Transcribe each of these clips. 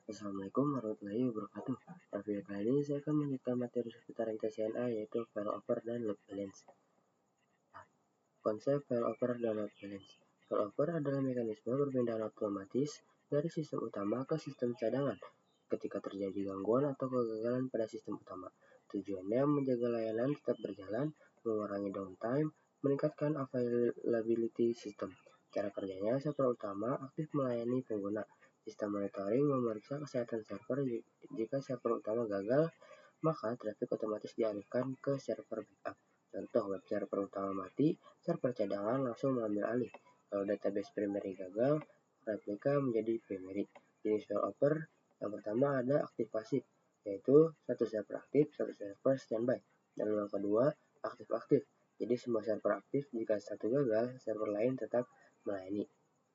Assalamualaikum warahmatullahi wabarakatuh. Pada video kali ini saya akan melanjutkan materi seputaran TCNA yaitu failover dan load balance. Konsep failover dan load balance. Failover adalah mekanisme perpindahan otomatis dari sistem utama ke sistem cadangan ketika terjadi gangguan atau kegagalan pada sistem utama. Tujuannya menjaga layanan tetap berjalan, mengurangi downtime, meningkatkan availability sistem. Cara kerjanya, server utama aktif melayani pengguna. Sistem monitoring memeriksa kesehatan server. Jika server utama gagal, maka traffic otomatis dialihkan ke server backup. Contoh, web server utama mati, server cadangan langsung mengambil alih. Kalau database primary gagal, replika menjadi primary. Jenis failover yang pertama ada aktif pasif, yaitu satu server aktif, satu server standby. Lalu yang kedua, aktif-aktif. Jadi semua server aktif, jika satu gagal, server lain tetap melayani.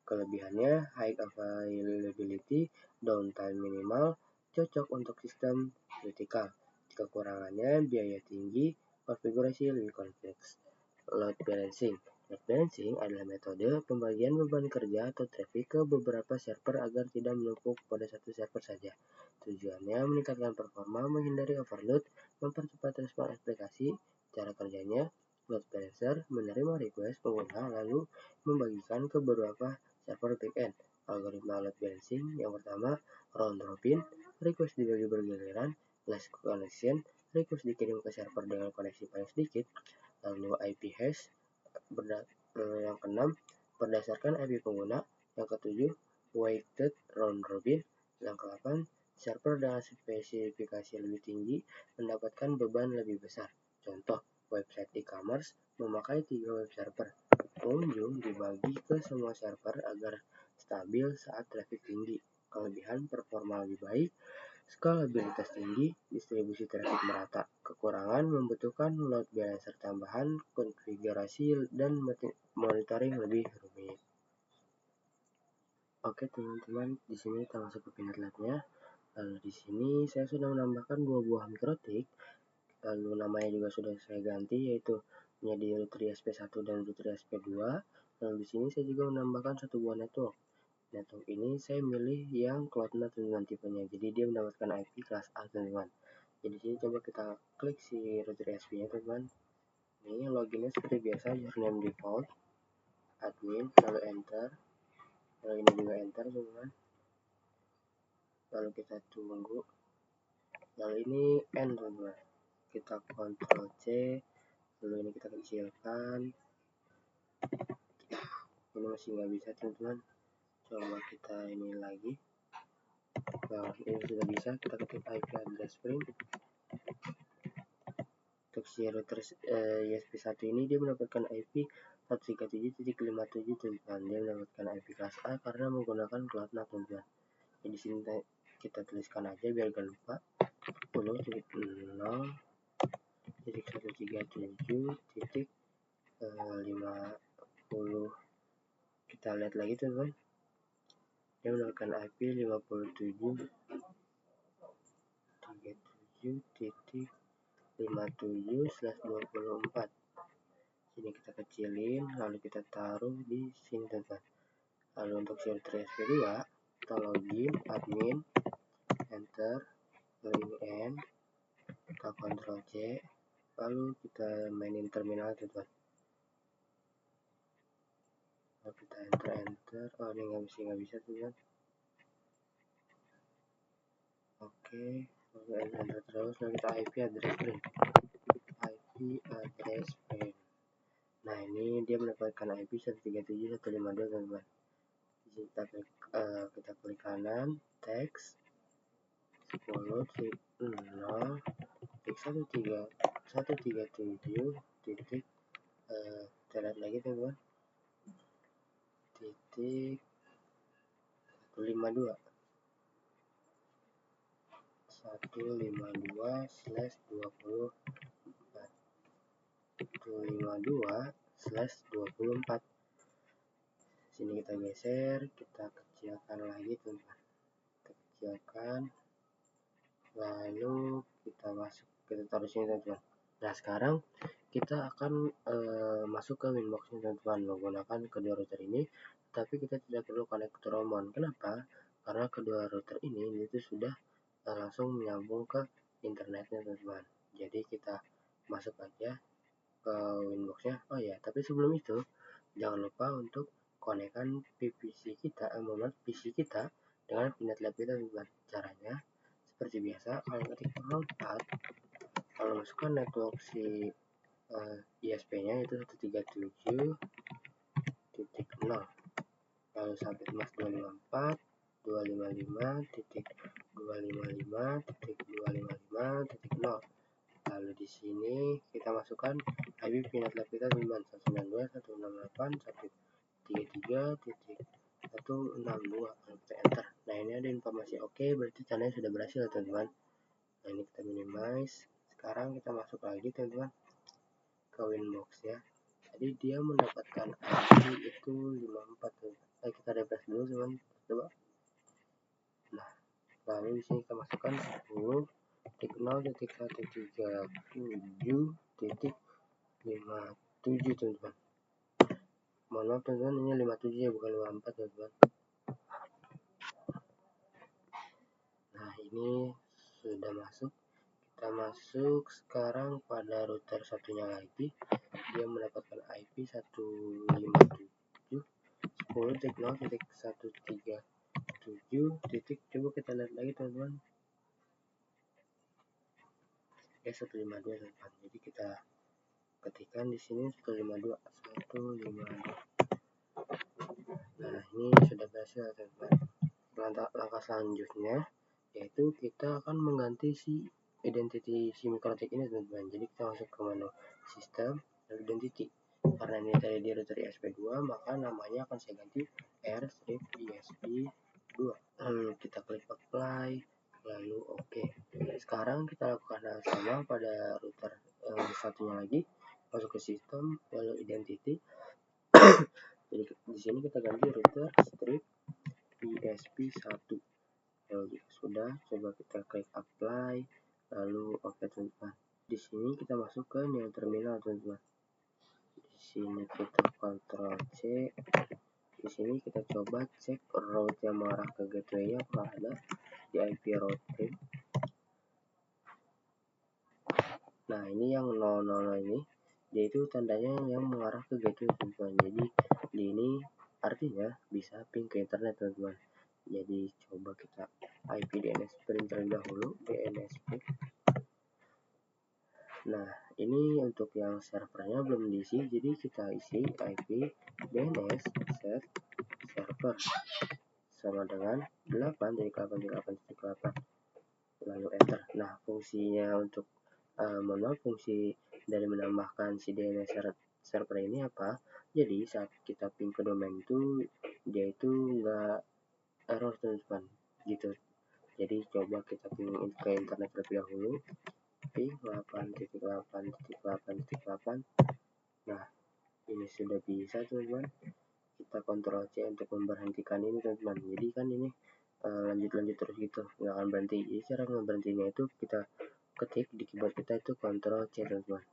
Kelebihannya, high availability, downtime minimal, cocok untuk sistem kritikal. Kekurangannya, biaya tinggi, konfigurasi lebih kompleks. Load balancing. Load balancing adalah metode pembagian beban kerja atau traffic ke beberapa server agar tidak menumpuk pada satu server saja. Tujuannya meningkatkan performa, menghindari overload, mempercepat respon aplikasi. Cara kerjanya, load balancer menerima request pengguna lalu membagikan ke beberapa server backend. Algoritma load balancing yang pertama, round robin, request dibagi bergiliran, last connection, request dikirim ke server dengan koneksi paling sedikit. Lalu IP hash, yang keenam, berdasarkan IP pengguna. Yang ketujuh, weighted round robin. Yang ke-8, server dengan spesifikasi lebih tinggi mendapatkan beban lebih besar. Contoh, website e-commerce memakai 3 web server. Pengunjung dibagi ke semua server agar stabil saat traffic tinggi. Kelebihan, performa lebih baik, skalabilitas tinggi, distribusi traffic merata. Kekurangan, membutuhkan load balancer tambahan, konfigurasi dan monitoring lebih rumit. Oke teman-teman, di sini kita masuk ke peanut labnya. Lalu di sini saya sudah menambahkan 2 buah mikrotik. Lalu namanya juga sudah saya ganti, yaitu menjadi root ESP1 dan root ESP2. Lalu di sini saya juga menambahkan 1 buah network. Network ini saya milih yang Cloud-NAT teman-teman tipenya. Jadi dia mendapatkan IP kelas A teman-teman. Jadi sini coba kita klik si root ESP-nya teman-teman. Ini loginnya seperti biasa, username default, admin, lalu enter. Lalu ini juga enter teman-teman. Lalu kita tunggu. Lalu ini end teman-teman. Kita Ctrl C. Lalu ini kita kecilkan. Ini masih nggak bisa teman-teman. Coba kita ini lagi. Nah, ini sudah bisa. Kita ketik IP address string. Untuk si router ESP1 ini dia mendapatkan IP 137.57 teman-teman. Dia mendapatkan IP kelas A karena menggunakan Cloud-NAT teman-teman. Jadi di sini kita tuliskan aja biar gak lupa. 10.0.137.50. Kita lihat lagi teman-teman. Dia mendapatkan IP 57.37.57/24. Sini kita kecilin, lalu kita taruh di sini teman-teman. Lalu untuk si router ESP2, kita login admin, enter, lalu ini end, kita Ctrl C, lalu kita mainin terminal teman-teman. Lalu kita enter. Oh, ini nggak bisa teman-teman. Oke, lalu enter terus. Lalu kita IP address string. Nah, ini dia mendapatkan IP 137.152 teman-teman. Kita klik kanan, teks 10.0 titik 137 titik kita lihat lagi teman-teman, titik 152/24 152/24. Sini kita geser, kita kecilkan lagi teman-teman. Kita kecilkan, lalu kita taruh sini teman-teman. Nah, sekarang kita akan masuk ke winbox teman-teman menggunakan kedua router ini, tapi kita tidak perlu connect to Roamon. Kenapa? karena kedua router ini itu sudah langsung menyambung ke internetnya teman-teman. Jadi kita masuk aja ke Winbox-nya. Oh ya, tapi sebelum itu jangan lupa untuk konekkan PC kita, PC kita dengan Pinet Lab kita teman-teman. Caranya seperti biasa, kalian ketik root 4, kalau masukkan network si ISP-nya itu 137.0, lalu sampai mas 255.255.255.255.0. Lalu di sini kita masukkan IP Pinet Lab kita teman 192.168.133.162, lalu kita enter. Nah ini ada informasi oke, berarti caranya sudah berhasil teman-teman. Nah ini kita minimize. Sekarang kita masuk lagi teman-teman ke Winbox ya. Jadi dia mendapatkan IP itu 54 teman. Kita refresh dulu teman, coba. Nah lalu di sini kita masukkan 10.0.137.57 teman-teman. Mohon maaf teman-teman, ini 57 ya, bukan 54 teman-teman. Nah ini sudah masuk. Kita masuk sekarang pada router satunya lagi, dia mendapatkan IP 157.10.0.137. Coba kita lihat lagi teman-teman. Ya 152 teman-teman. Jadi kita ketikkan di sini 152. Nah ini sudah berhasil teman-teman. Langkah selanjutnya yaitu kita akan mengganti si identity si Mikrotik ini teman-teman. Jadi kita masuk ke menu sistem dan identity. Karena ini tadi di router ISP2, maka namanya akan saya ganti R/ISP2. Lalu kita klik apply, lalu oke. Sekarang kita lakukan hal sama pada router satunya lagi. Masuk ke sistem, lalu identity. Jadi di sini kita ganti router strip ISP1. Lalu sudah, coba kita klik apply, lalu oke teman-teman. Di sini kita masuk ke new terminal teman-teman. Di sini kita Ctrl C. Di sini kita coba cek route yang mengarah ke gateway-nya apakah ada di IP routing. Nah ini yang 000 ini, dia itu tandanya yang mengarah ke gateway teman-teman. Jadi di ini artinya bisa ping ke internet teman-teman. Jadi coba kita IP DNS print terlebih dahulu, DNSP. Nah ini untuk yang servernya belum diisi, jadi kita isi IP DNS set server sama dengan 8.8.8.8, lalu enter. Nah fungsinya untuk fungsi dari menambahkan si DNS server ini apa? Jadi saat kita ping ke domain itu dia itu nggak error teman-teman gitu. Jadi coba kita ping ke internet terlebih dahulu, ping 8.8.8.8. nah ini sudah bisa teman-teman. Kita Ctrl C untuk memberhentikan ini teman-teman. Jadi kan ini lanjut terus gitu, nggak akan berhenti. Jadi cara ngeberhentinya itu kita ketik di keyboard kita itu Ctrl C teman-teman.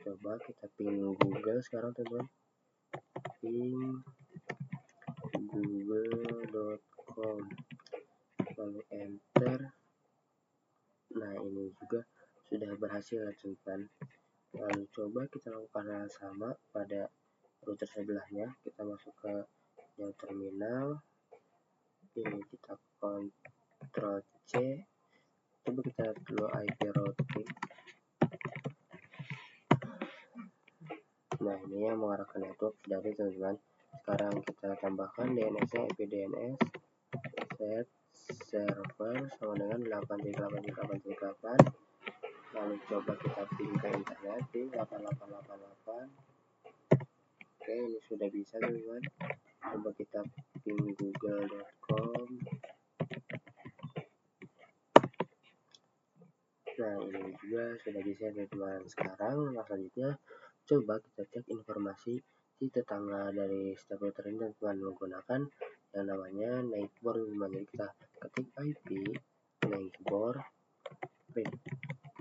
Coba kita ping Google sekarang teman-teman, ping google.com, lalu enter. Nah ini juga sudah berhasil teman-teman. Lalu coba kita lakukan hal sama pada router sebelahnya. Kita masuk ke new terminal, ini kita Ctrl C. Coba kita lihat dulu IP routing. Nah ini yang mengarah ke network sudah ada teman-teman. Sekarang kita tambahkan DNS-nya, IP DNS set server sama dengan 8.8.8.8. Lalu coba kita ping ke internet, ping 8888. Oke ini sudah bisa teman-teman. Coba kita ping google.com. Nah ini juga sudah bisa teman-teman. Sekarang selanjutnya coba kita cek informasi di tetangga dari setiap router ini teman-teman menggunakan yang namanya neighbor teman-teman. Jadi kita ketik IP neighbor print.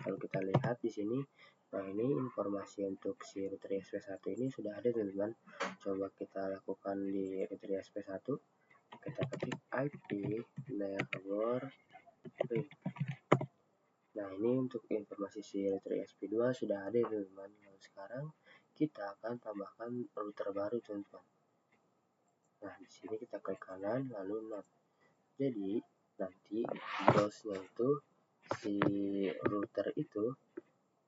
Lalu kita lihat di sini. Nah ini informasi untuk si router ISP1 ini sudah ada teman-teman. Coba kita lakukan di router ISP1. Oke kita ketik IP neighbor ring. Nah, ini untuk informasi si router ESP2 sudah ada teman-teman. Lalu sekarang kita akan tambahkan router baru teman-teman. Nah, di sini kita klik kanan lalu NAT. Jadi nanti browse-nya itu si router itu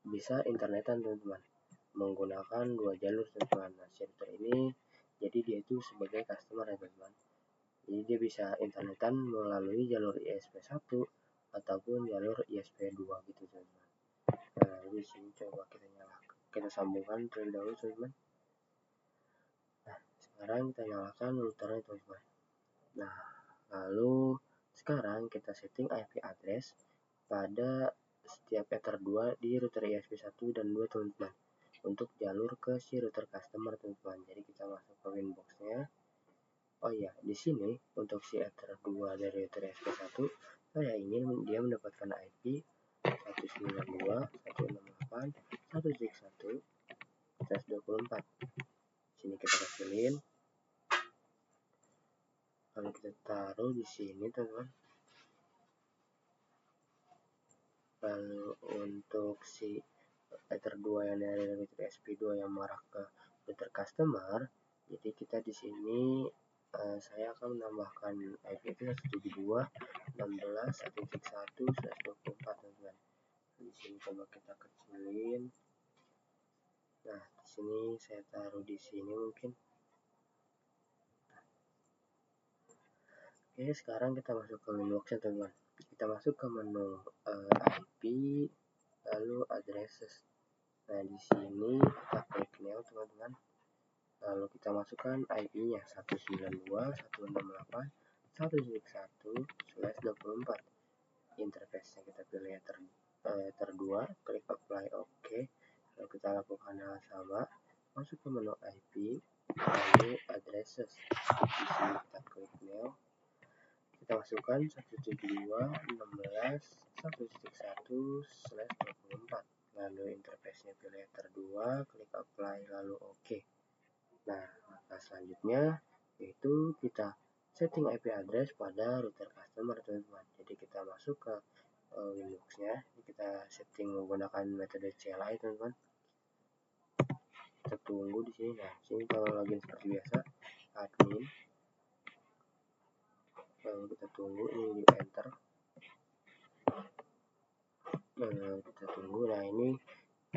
bisa internetan teman-teman, menggunakan 2 jalur teman-teman. Nah, si router ini jadi dia itu sebagai customer ya teman-teman. Jadi dia bisa internetan melalui jalur ISP1 ataupun jalur ISP2 gitu teman-teman. Nah, di sini coba kita sambungkan terlebih dahulu teman-teman. Nah, sekarang kita nyalakan routernya teman-teman. Nah, lalu sekarang kita setting IP address pada setiap ether 2 di router ISP1 dan 2 teman-teman, untuk jalur ke si router customer teman-teman. Jadi kita masuk ke winbox-nya. Oh iya, di sini untuk si ether 2 dari router ISP1 saya ingin dia mendapatkan IP 192.168.1.1/24. Sini kita kecilin. Lalu kita taruh di sini teman-teman. Lalu untuk si ether 2 yang dari router SP2 yang mengarah ke router customer, jadi kita di sini saya akan menambahkan IP itu 172.16.1.1/24 teman-teman. Di sini coba kita kecilin. Nah, di sini saya taruh di sini mungkin. Oke, sekarang kita masuk ke winbox-nya teman-teman. Kita masuk ke menu IP lalu addresses. Nah, di sini kita klik new teman-teman. Lalu kita masukkan IP-nya 192.168.1.1/24. Interface-nya kita pilih ether 2, klik apply OK. Lalu kita lakukan hal sama, masuk ke menu IP lalu addresses. Di sini kita klik new. Kita masukkan 172.16.1.1/24. Lalu interface-nya pilih ether 2, klik apply lalu OK. Nah, langkah selanjutnya yaitu kita setting IP address pada router customer teman-teman. Jadi kita masuk ke winbox-nya, kita setting menggunakan metode CLI teman-teman. Kita tunggu di sini. Nah, sini kalau login seperti biasa, admin. Lalu kita tunggu ini di enter. Kita tunggu. Nah, ini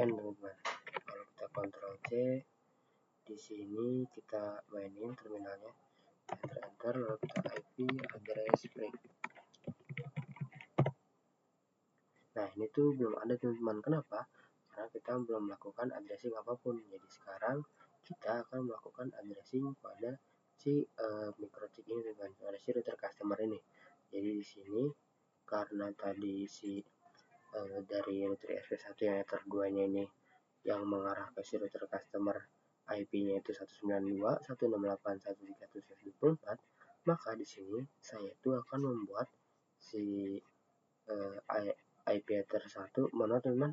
end teman-teman. Kalau kita Ctrl C, di sini kita mainin terminalnya, enter lalu kita IP address break. Nah, ini tuh belum ada teman-teman. Kenapa? Karena kita belum melakukan addressing apapun. Jadi sekarang kita akan melakukan addressing pada si microchip ini teman-teman, pada si router customer ini. Jadi di sini karena tadi si dari router SP1 yang ether 2-nya ini yang mengarah ke si router customer IP-nya itu 192.168.1.1/24, maka di sini saya itu akan membuat si IP ether 1 mana teman-teman,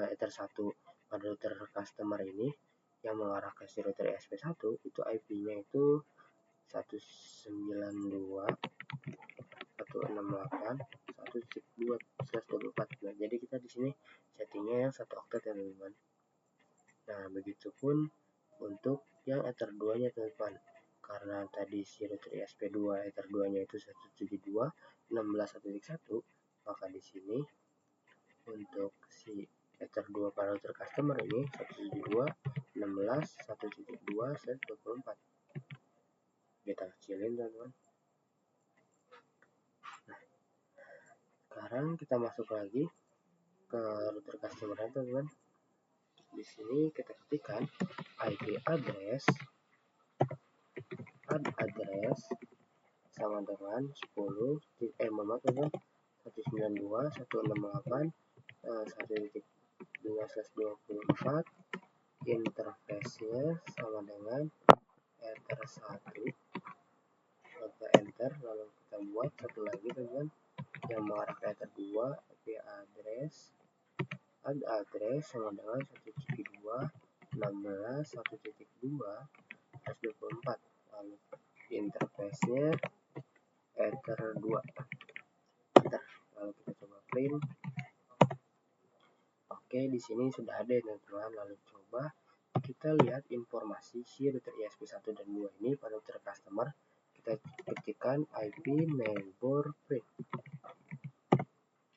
ether 1 pada router customer ini yang mengarah ke si router ESP1 itu IP-nya itu 192.168.1.2/24. Nah, jadi kita di sini settingnya yang 1 oktet ya teman-teman. Nah, begitupun untuk yang ether 2-nya teman-teman. Karena tadi si router ESP2 ether 2-nya itu 172.16.1, maka di sini untuk si ether 2 pada router customer ini 172.16.1.2/24. Kita kecilin teman-teman. Nah, sekarang kita masuk lagi ke router customer teman-teman. Di sini kita ketikkan IP address sama dengan 192.168.1.12/24. Interface-nya sama dengan ether 1. Kita enter lalu kita buat satu lagi teman-teman yang mengarah ke ether 2, IP address sama dengan 172.16.1.2/24. Lalu interface-nya enter 2. Lalu kita coba print. Oke, di sini sudah ada teman-teman. Lalu coba kita lihat informasi si router ESP1 dan 2 ini pada router customer. Kita ketikkan IP neighbor print.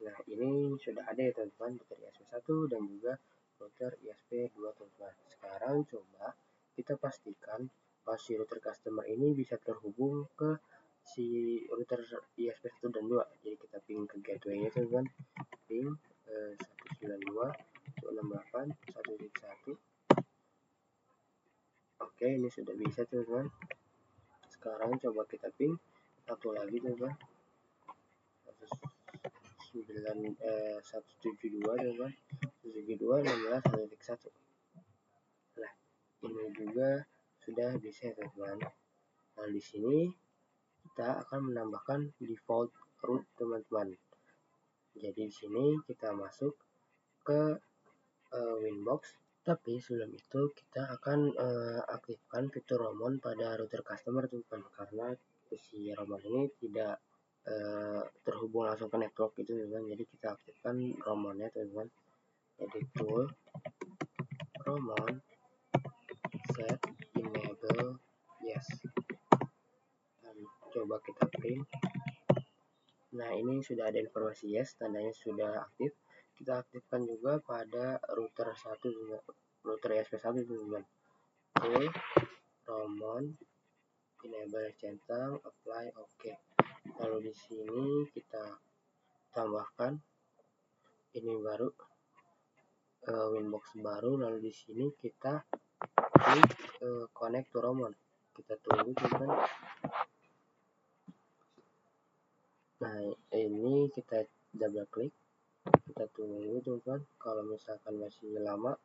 Nah, ini sudah ada ya teman-teman, router ESP1 dan juga router ESP2 teman-teman. Sekarang coba kita pastikan bahwa si router customer ini bisa terhubung ke si router ESP1 dan 2. Jadi kita ping ke gateway-nya teman-teman. Ping 192.168.1.1. Oke, ini sudah bisa teman-teman. Sekarang coba kita ping satu lagi teman-teman. 172 teman-teman. 172.16.1. Nah, ini juga sudah bisa teman-teman. Nah, di sini kita akan menambahkan default root teman-teman. Jadi di sini kita masuk ke Winbox. Tapi sebelum itu kita akan aktifkan fitur Roamon pada router customer teman-teman, karena si Roamon ini tidak terhubung langsung ke network itu teman-teman. Jadi kita aktifkan Roamonnya teman-teman. Jadi tool Roamon set enable yes. Dan coba kita print. Nah, ini sudah ada informasi yes, tandanya sudah aktif. Kita aktifkan juga pada router 1, router ESP1 teman-teman. Tool Roamon enable centang apply oke. Lalu di sini kita tambahkan ini baru Winbox baru. Lalu di sini kita klik connect to Roamon. Kita tunggu teman-teman. Nah, ini kita double klik, kita tunggu teman-teman. Kalau misalkan masih lama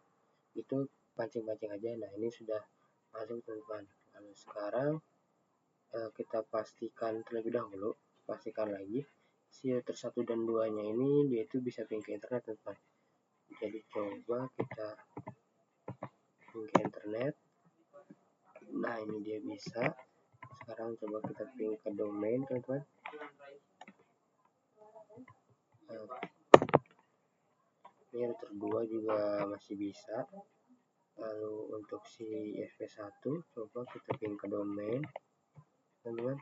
itu pancing-pancing aja. Nah, ini sudah masuk teman-teman. Lalu sekarang kita pastikan terlebih dahulu, pastikan lagi si router 1 dan 2 nya ini dia itu bisa ping ke internet teman-teman. Jadi coba kita ping ke internet. Nah, ini dia bisa. Sekarang coba kita ping ke domain teman-teman. Ini router 2 juga masih bisa. Lalu untuk si ESP1 coba kita ping ke domain teman-teman.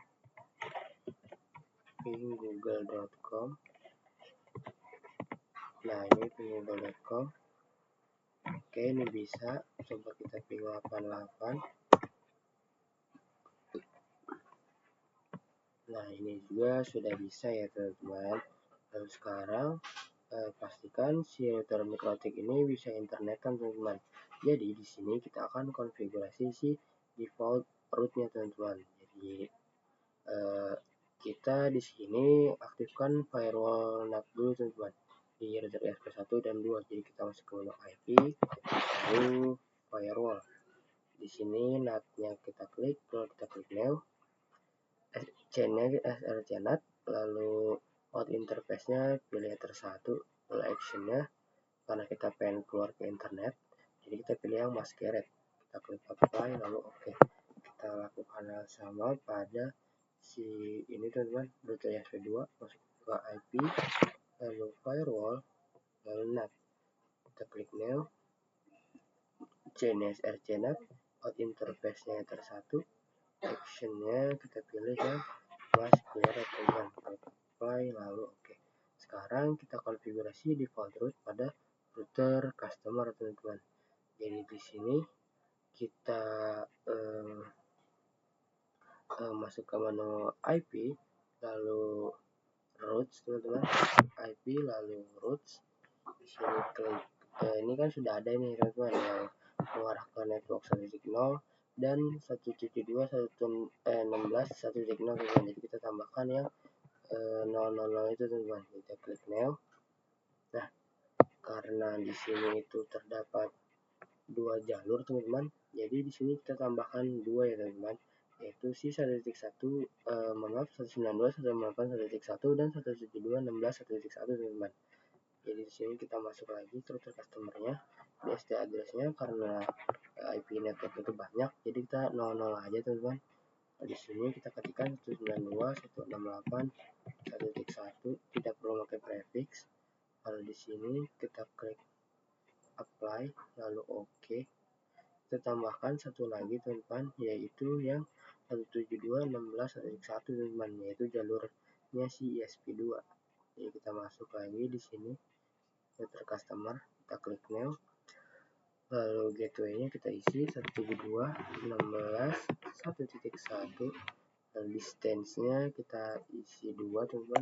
Ping google.com. Nah, ini ping google.com. Oke, ini bisa. Coba kita ping 88. Nah, ini juga sudah bisa ya teman-teman. Lalu sekarang pastikan si router MikroTik ini bisa internetan teman-teman. Jadi di sini kita akan konfigurasi si default rootnya teman-teman. Jadi kita di sini aktifkan firewall NAT dulu teman-teman di router ESP1 dan 2. Jadi kita masuk ke menu IP, lalu firewall. Di sini NAT-nya kita klik, lalu kita klik new. Chain-nya SRC NAT, lalu out interface-nya pilih tersatu, lalu action-nya karena kita pengen keluar ke internet, jadi kita pilih yang masquerade. Kita klik apply, lalu oke. Kita lakukan hal sama pada si ini teman-teman, router ESP2, masuk ke IP, lalu firewall, lalu NAT. Kita klik new, chain SRC NAT, out interface-nya tersatu, action-nya kita pilih yang masquerade teman-teman. Apply, lalu oke. Sekarang kita konfigurasi default root pada router customer teman-teman. Jadi di sini kita masuk ke menu IP, lalu routes teman-teman, IP lalu routes. Di sini klik ini kan sudah ada nih teman-teman yang mengarah ke network 1.0 dan 1.2.1.16.1.0 teman-teman. Jadi kita tambahkan yang 000 itu teman-teman. Kita klik new. Nah, karena di sini itu terdapat dua jalur teman-teman, jadi di sini kita tambahkan dua ya teman-teman, yaitu si 1.1 192.168.1.1 dan 172.16.1.1 teman-teman. Jadi di sini kita masuk lagi ke router customernya, di ST address-nya karena IP network itu banyak, jadi kita 00 aja teman-teman. Di sini kita ketikkan 192.168.1.1, tidak perlu pakai prefix. Lalu di sini kita klik apply, lalu OK. Kita tambahkan satu lagi teman-teman, yaitu yang 172.16.1 teman-teman, yaitu jalurnya si ESP2. Jadi kita masuk lagi di sini, filter customer, kita klik new, lalu gateway-nya kita isi 172.16.1.1, lalu distance-nya kita isi 2 teman-teman.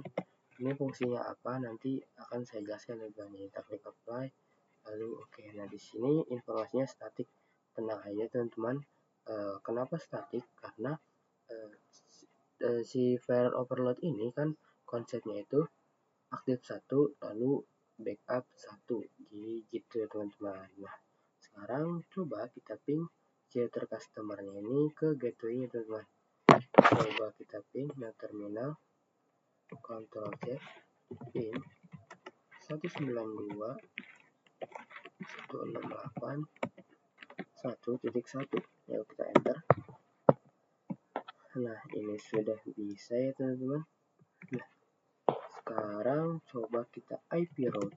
Ini fungsinya apa nanti akan saya jelaskan teman-teman. Kita klik apply, lalu oke. Nah di sini informasinya static, tenang aja teman-teman. Kenapa static? Karena si file overload ini kan konsepnya itu aktif 1 lalu backup 1, jadi gitu teman-teman. Nah sekarang coba kita ping filter customer-nya ini ke gateway-nya teman-teman. Coba kita ping nah terminal, Ctrl C, ping 192.168.1.1, lalu kita enter. Nah ini sudah bisa ya teman-teman. Nah sekarang coba kita IP route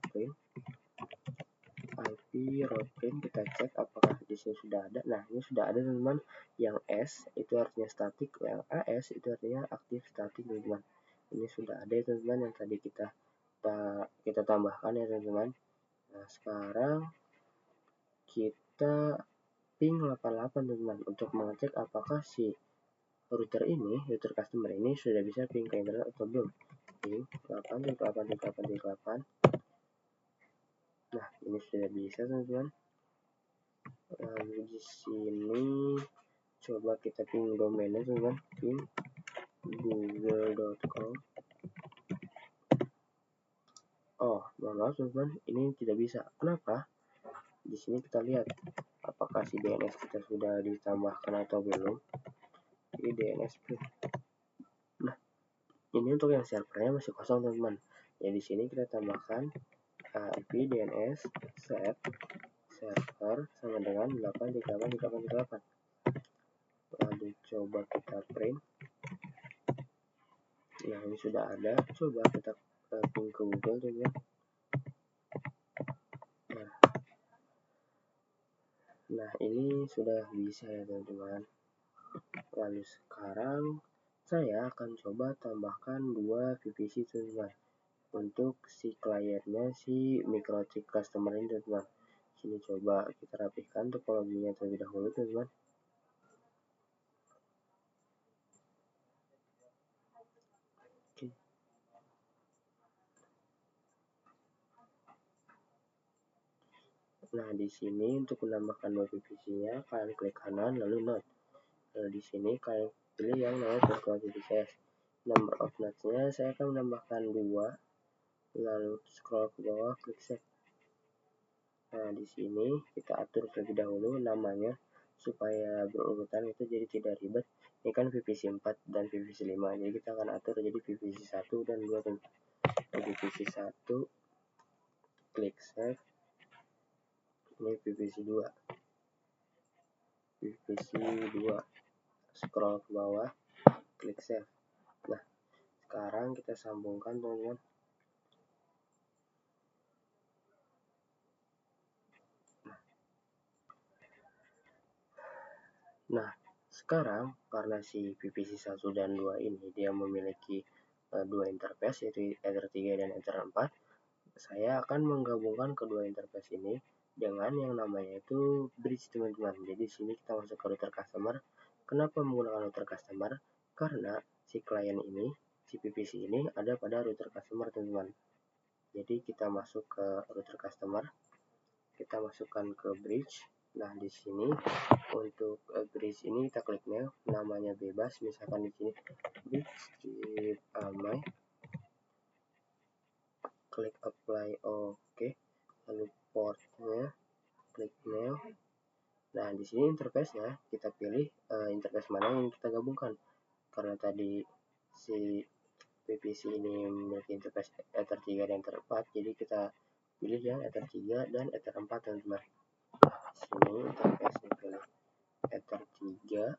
print, kita cek apakah di sini sudah ada. Nah ini sudah ada teman-teman. Yang S itu artinya static, yang AS itu artinya aktif static teman-teman. Ini sudah ada ya teman-teman, yang tadi kita tambahkan ya teman-teman. Nah sekarang kita ping 88 teman-teman untuk mengecek apakah si router customer ini sudah bisa ping ke internet atau belum. Ping 8.8.8.8. Nah ini sudah bisa teman-teman. Lalu di sini coba kita ping domainnya teman-teman, ping google.com. Oh mohon maaf teman-teman, ini tidak bisa. Kenapa? Di sini kita lihat apakah si DNS kita sudah ditambahkan atau belum. Ini DNS print. Nah ini untuk yang servernya masih kosong teman-teman. Ya di sini kita tambahkan IP DNS set server sama dengan 8.8.8.8. Lalu coba kita print. Nah ini sudah ada. Coba kita ping ke Google teman-teman. Nah ini sudah bisa ya teman-teman. Lalu sekarang saya akan coba tambahkan 2 VPC teman-teman untuk si kliennya si microchip customer ini teman-teman. Sini coba kita rapihkan topologinya terlebih dahulu teman-teman. Oke. Nah di sini untuk menambahkan 2 VPC-nya kalian klik kanan lalu node. Lalu di sini kalian pilih yang namanya virtual VPCs. Number of nodes-nya saya akan menambahkan 2. Lalu scroll ke bawah, klik save. Nah, di sini kita atur terlebih dahulu namanya supaya berurutan, itu jadi tidak ribet. Ini kan VPC 4 dan VPC 5, jadi kita akan atur jadi VPC 1 dan 2. VPC 1, klik save. Ini VPC 2. VPC 2, scroll ke bawah, klik save. Nah, sekarang kita sambungkan teman-teman. Nah, sekarang karena si VPC 1 dan 2 ini dia memiliki 2 interface, yaitu Ether 3 dan Ether 4, saya akan menggabungkan kedua interface ini dengan yang namanya itu bridge teman-teman. Jadi sini kita masuk ke router customer. Kenapa menggunakan router customer? Karena si klien ini, si VPC ini ada pada router customer teman-teman. Jadi kita masuk ke router customer, kita masukkan ke bridge. Nah di sini untuk bridge ini kita klik new, namanya bebas, misalkan di sini bridge strip amai, klik apply OK, lalu portnya klik new. Nah di sini interface-nya kita pilih interface mana yang kita gabungkan, karena tadi si VPC ini memiliki interface Ether 3 dan Ether 4, jadi kita pilih yang Ether 3 dan Ether 4 teman-teman. Sini interface-nya pilih Ether 3,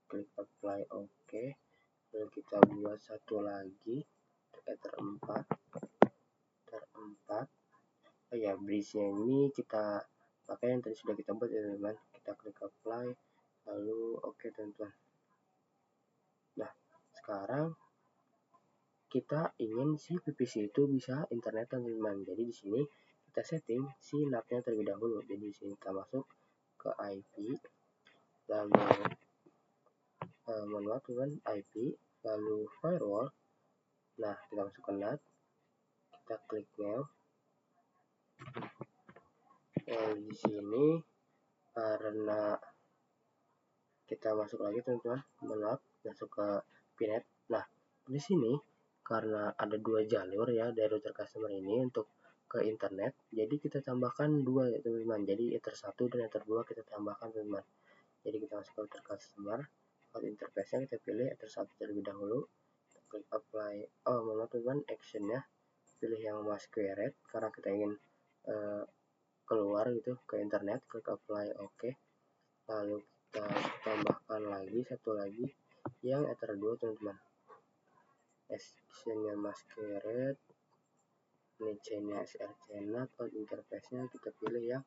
klik apply oke. Lalu kita buat satu lagi ether 4. Oh ya, bridge-nya ini kita pakai yang tadi sudah kita buat ya teman-teman. Kita klik apply lalu oke teman-teman. Nah, sekarang kita ingin si PVC itu bisa internet teman-teman. Jadi di sini kita setting si NAT-nya terlebih dahulu. Jadi di sini kita masuk ke IP, lalu mohon maaf teman, IP, lalu firewall. Nah, kita masuk ke NAT, kita klik new. Di sini karena kita masuk lagi teman-teman, mohon maaf, masuk ke PNet. Nah, di sini karena ada dua jalur ya dari router customer ini untuk ke internet, jadi kita tambahkan dua ya teman-teman. Jadi ether 1 dan ether 2 kita tambahkan teman-teman. Jadi kita masuk ke router customer, untuk interface-nya kita pilih ether 1 terlebih dahulu, kita klik apply. Oh mohon maaf teman-teman, action-nya pilih yang masquerade karena kita ingin keluar gitu ke internet, klik apply oke. Lalu kita tambahkan lagi satu lagi yang ether 2 teman-teman. Action-nya masquerade, ini chain-nya SRC NAT, interface-nya kita pilih yang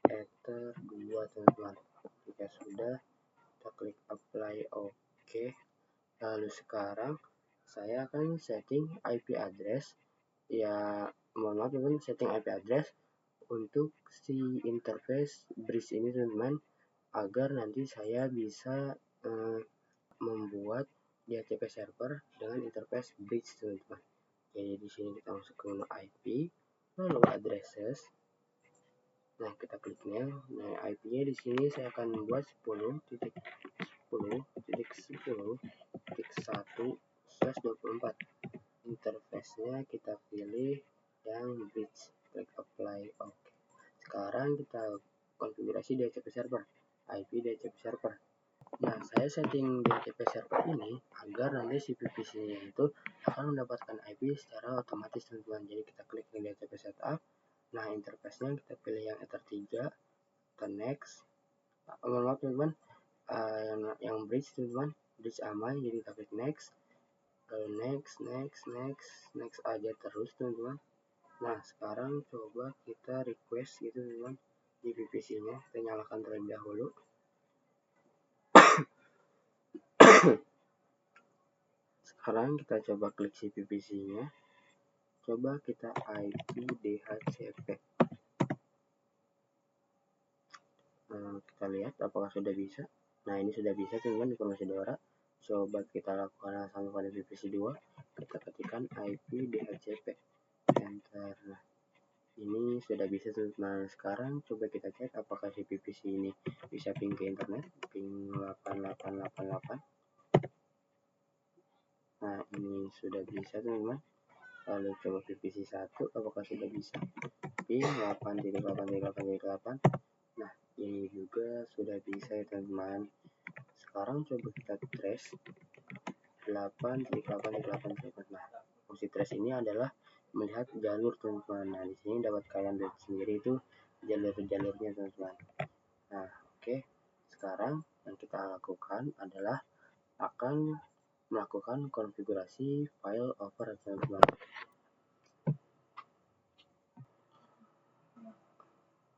ether 2 teman-teman. Jika sudah, kita klik apply oke. Lalu sekarang saya akan setting IP address ya, mohon maaf teman-teman, setting IP address untuk si interface bridge ini teman-teman, agar nanti saya bisa membuat DHCP server dengan interface bridge teman-teman. Jadi di sini kita masuk ke menu IP, lalu addresses. Nah, kita klik new. Nah, IP-nya di sini saya akan buat 10.10.10.1/24. Interface-nya kita pilih yang bridge, klik apply oke. Sekarang kita konfigurasi DHCP server, IP DHCP server. Nah, saya setting DHCP server ini agar nanti si PVC-nya itu akan mendapatkan IP secara otomatis teman-teman. Jadi kita klik di DHCP setup. Nah, interface-nya kita pilih yang ether 3, kita next. Mohon maaf teman-teman, yang bridge teman-teman, bridge aman, jadi kita klik next. Lalu next aja terus teman-teman. Nah, sekarang coba kita request gitu teman-teman di PVC-nya, kita nyalakan terlebih dahulu. Sekarang kita coba klik si PVC-nya, coba kita IP DHCP. Kita lihat apakah sudah bisa. Nah, ini sudah bisa teman-teman, informasi Dora. Coba kita lakukan hal sama pada PVC 2, kita ketikkan IP DHCP, enter. Nah, ini sudah bisa teman-teman. Sekarang coba kita cek apakah si PVC ini bisa ping ke internet, ping 8888. Nah, ini sudah bisa teman-teman. Lalu coba PVC 1 apakah sudah bisa ping 8.8.8.8. Nah, ini juga sudah bisa ya teman-teman. Sekarang coba kita trace 8.8.8.8. Nah, fungsi trace ini adalah melihat jalur teman-teman. Nah, di sini dapat kalian lihat sendiri itu jalur-jalurnya teman-teman. Nah, oke. Sekarang yang kita lakukan adalah akan melakukan konfigurasi file over teman-teman.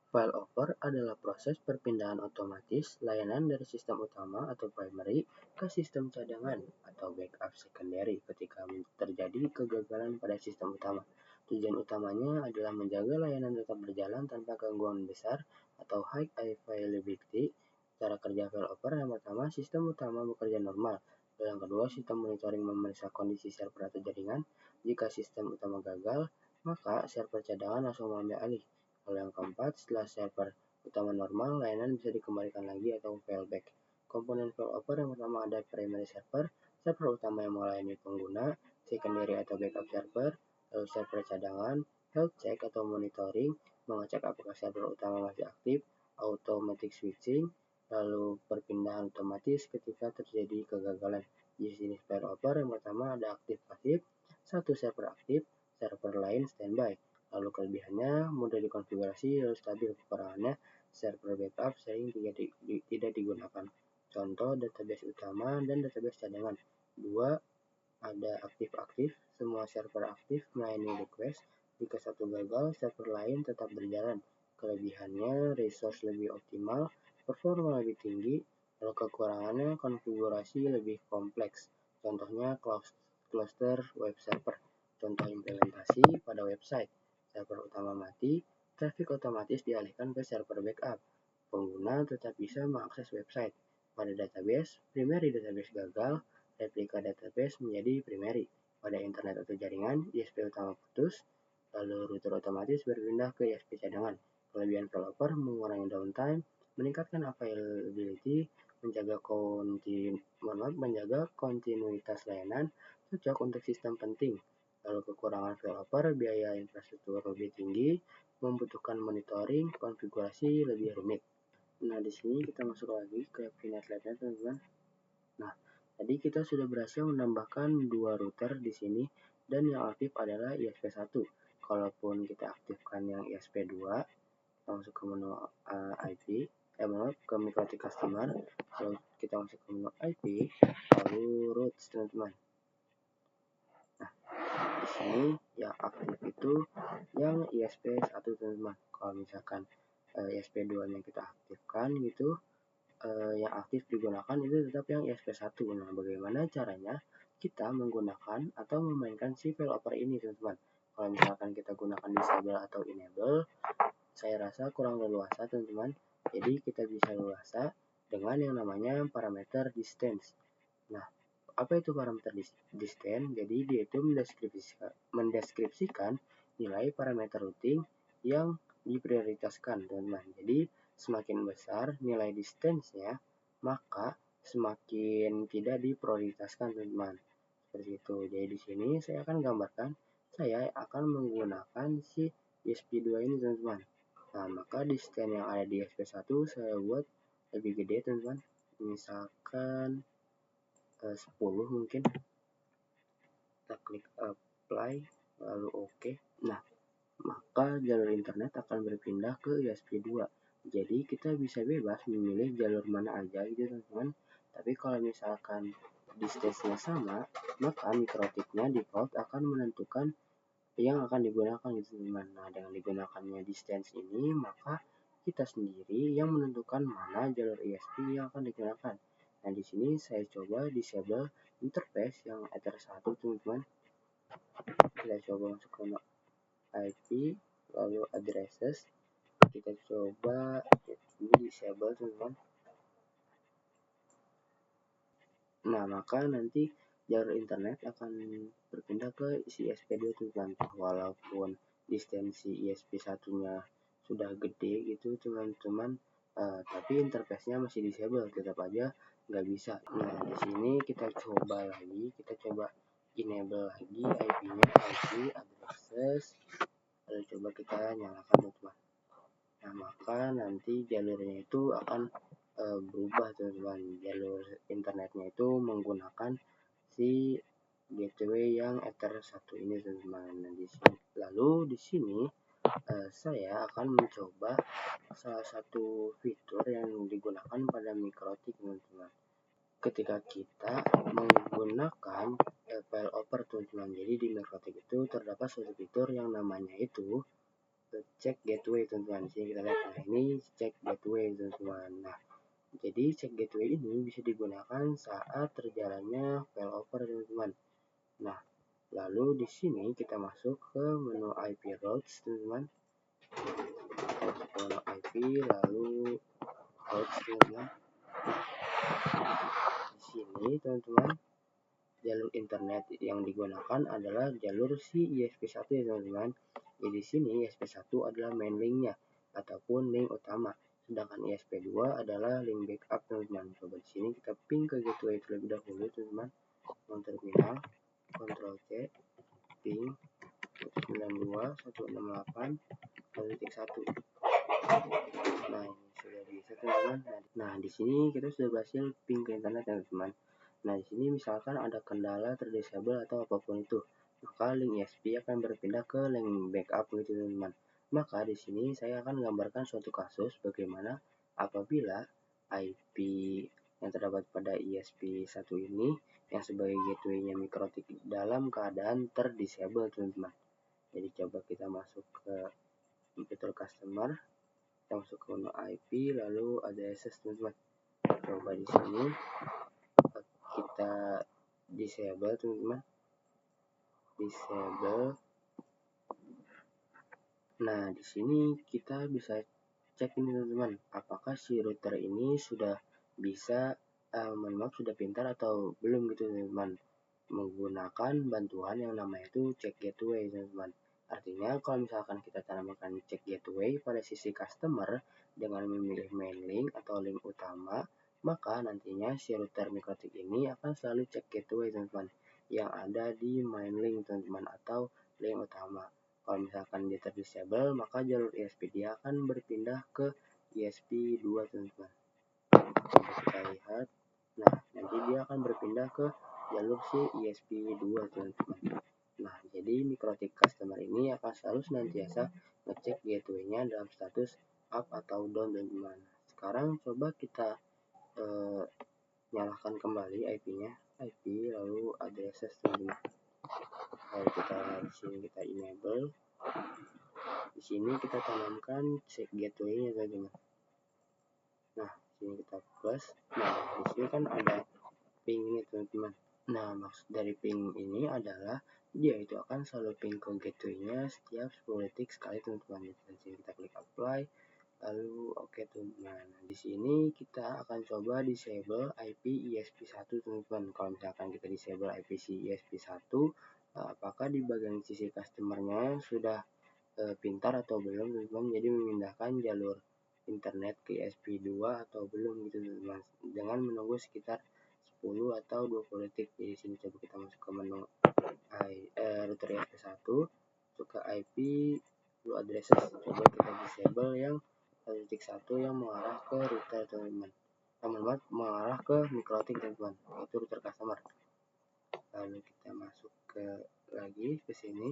File over adalah proses perpindahan otomatis layanan dari sistem utama atau primary ke sistem cadangan atau backup secondary ketika terjadi kegagalan pada sistem utama. Tujuan utamanya adalah menjaga layanan tetap berjalan tanpa gangguan besar atau high availability. Cara kerja file over yang pertama, sistem utama bekerja normal. Yang kedua, sistem monitoring memeriksa kondisi server atau jaringan. Jika sistem utama gagal, maka server cadangan langsung mengambil alih. Lalu yang keempat, setelah server utama normal, layanan bisa dikembalikan lagi atau fallback. Komponen failover yang pertama ada primary server, server utama yang melayani pengguna, secondary atau backup server, lalu server cadangan, health check atau monitoring, mengecek apakah server utama masih aktif, automatic switching, lalu perpindahan otomatis ketika terjadi kegagalan. Di sini failover yang pertama ada aktif pasif, satu server aktif, server lain standby. Lalu kelebihannya mudah dikonfigurasi, lalu stabil. Kekurangannya server backup sering tidak digunakan. Contoh database utama dan database cadangan. 2. Ada aktif-aktif, semua server aktif melayani request. Jika satu gagal, server lain tetap berjalan. Kelebihannya, resource lebih optimal, performa lebih tinggi, lalu kekurangannya konfigurasi lebih kompleks. Contohnya cluster web server. Contoh implementasi pada website. Server utama mati, traffic otomatis dialihkan ke server backup. Pengguna tetap bisa mengakses website. Pada database, primary database gagal, replika database menjadi primary. Pada internet atau jaringan, ISP utama putus, lalu router otomatis berpindah ke ISP cadangan. Kelebihan developer mengurangi downtime, meningkatkan availability, menjaga kontinuitas layanan, cocok untuk sistem penting. Lalu kekurangan developer, biaya infrastruktur lebih tinggi, membutuhkan monitoring, konfigurasi lebih rumit. Nah, di sini kita masuk lagi ke VNet Lab-nya, teman-teman. Nah, tadi kita sudah berhasil menambahkan 2 router di sini dan yang aktif adalah ISP1. Kalaupun kita aktifkan yang ISP2, kita masuk ke menu IP, ke MikroTik Customer, lalu kita masuk ke menu IP, lalu routes, teman-teman. Nah, di sini yang aktif itu yang ISP1, teman-teman. Kalau misalkan ISP2-nya kita aktifkan gitu, yang aktif digunakan itu tetap yang ISP1. Nah, bagaimana caranya kita menggunakan atau memainkan si failover ini, teman-teman? Kalau misalkan kita gunakan disable atau enable, saya rasa kurang leluasa, teman-teman. Jadi kita bisa leluasa dengan yang namanya parameter distance. Nah, apa itu parameter distance? Jadi dia itu mendeskripsikan nilai parameter routing yang diprioritaskan, teman-teman. Jadi semakin besar nilai distance-nya, maka semakin tidak diprioritaskan, teman-teman. Seperti itu. Jadi di sini saya akan gambarkan, saya akan menggunakan si ESP2 ini, teman-teman. Nah, maka distance yang ada di ESP1 saya buat lebih gede, teman-teman. Misalkan 10 mungkin. Kita klik apply, lalu OK. Nah, maka jalur internet akan berpindah ke ISP2. Jadi kita bisa bebas memilih jalur mana aja gitu, teman-teman. Tapi kalau misalkan distance-nya sama, maka mikrotiknya default akan menentukan yang akan digunakan gitu, teman-teman. Nah, dengan digunakannya distance ini, maka kita sendiri yang menentukan mana jalur ISP yang akan digunakan. Nah, di sini saya coba disable interface yang Ether1, teman-teman. Kita coba masuk ke IP, lalu addresses, kita coba ini disable, teman-teman. Nah, maka nanti jalur internet akan berpindah ke si ISP2, teman-teman. Walaupun distensi ISP1-nya sudah gede gitu, teman-teman, tapi interface-nya masih disable, tetap aja nggak bisa. Nah, di sini kita coba lagi, kita coba enable lagi IP-nya, IP addresses, lalu coba kita nyalakan, teman-teman. Nah, maka nanti jalurnya itu akan berubah, teman-teman. Jalur internetnya itu menggunakan si gateway yang Ether1 ini, teman-teman. Nah, di sini. Lalu di sini saya akan mencoba salah satu fitur yang digunakan pada MikroTik, teman-teman. Ketika kita menggunakan failover, teman-teman. Jadi di MikroTik itu terdapat suatu fitur yang namanya itu cek gateway, teman-teman. Di sini kita lihat, nah ini cek gateway, teman-teman. Nah, jadi cek gateway ini bisa digunakan saat terjalannya failover, teman-teman. Nah, lalu di sini kita masuk ke menu IP routes, teman-teman. Kita masuk ke menu IP, lalu routes, teman-teman. Nah, di sini, teman-teman, jalur internet yang digunakan adalah jalur si ISP1, teman-teman. Jadi di sini ISP1 adalah main linknya ataupun link utama, sedangkan ISP2 adalah link backup, teman-teman. Coba di sini kita ping ke gateway terlebih dahulu, teman-teman. Terminal, Ctrl C, ping 192.168.1. Nah, ini sudah bisa, teman-teman. Nah, di sini kita sudah berhasil ping ke internet, teman-teman. Nah, di sini misalkan ada kendala terdisable atau apapun itu, maka link ISP akan berpindah ke link backup gitu, teman-teman. Maka di sini saya akan gambarkan suatu kasus bagaimana apabila IP yang terdapat pada ESP1 ini yang sebagai gateway-nya MikroTik dalam keadaan terdisable, teman-teman. Jadi coba kita masuk ke computer customer, kita masuk ke menu IP, lalu ada access, teman-teman. Coba di sini kita disable, teman-teman. Disable. Nah, di sini kita bisa cek ini, teman-teman, apakah si router ini sudah bisa sudah pintar atau belum gitu, teman-teman, menggunakan bantuan yang namanya itu check gateway, teman-teman. Artinya kalau misalkan kita tanamkan check gateway pada sisi customer dengan memilih main link atau link utama, maka nantinya si router MikroTik ini akan selalu check gateway, teman-teman, yang ada di main link, teman-teman, atau link utama. Kalau misalkan dia terdisable, maka jalur ESP dia akan berpindah ke ESP2, teman-teman. Kita lihat, nah nanti dia akan berpindah ke jalur si ESP2, teman-teman. Nah, jadi MikroTik customer ini akan selalu senantiasa ngecek gateway-nya dalam status up atau down, teman-teman. Sekarang coba kita nyalakan kembali IP-nya, IP lalu addresses, teman-teman. Lalu kita di sini kita enable. Di sini kita tanamkan check gateway-nya, teman-teman. Nah, sini kita plus. Nah, di sini kan ada ping ini, teman-teman. Nah, maksud dari ping ini adalah dia itu akan selalu ping ke gateway-nya setiap 10 detik sekali, teman-teman. Di sini kita klik apply, lalu oke, teman-teman. Nah, di sini kita akan coba disable IP ESP1, teman-teman. Kalau misalkan kita disable IP ESP1, apakah di bagian sisi customer-nya sudah pintar atau belum, teman-teman, jadi memindahkan jalur internet ke ESP2 atau belum gitu, teman-teman, dengan menunggu sekitar 10 atau 20 detik. Jadi sini coba kita masuk ke menu router ESP1, masuk ke IP lalu addresses, coba kita disable yang 1.1 yang mengarah ke router, teman-teman, mengarah ke MikroTik, teman-teman, itu router customer. Lalu kita masuk ke lagi ke sini.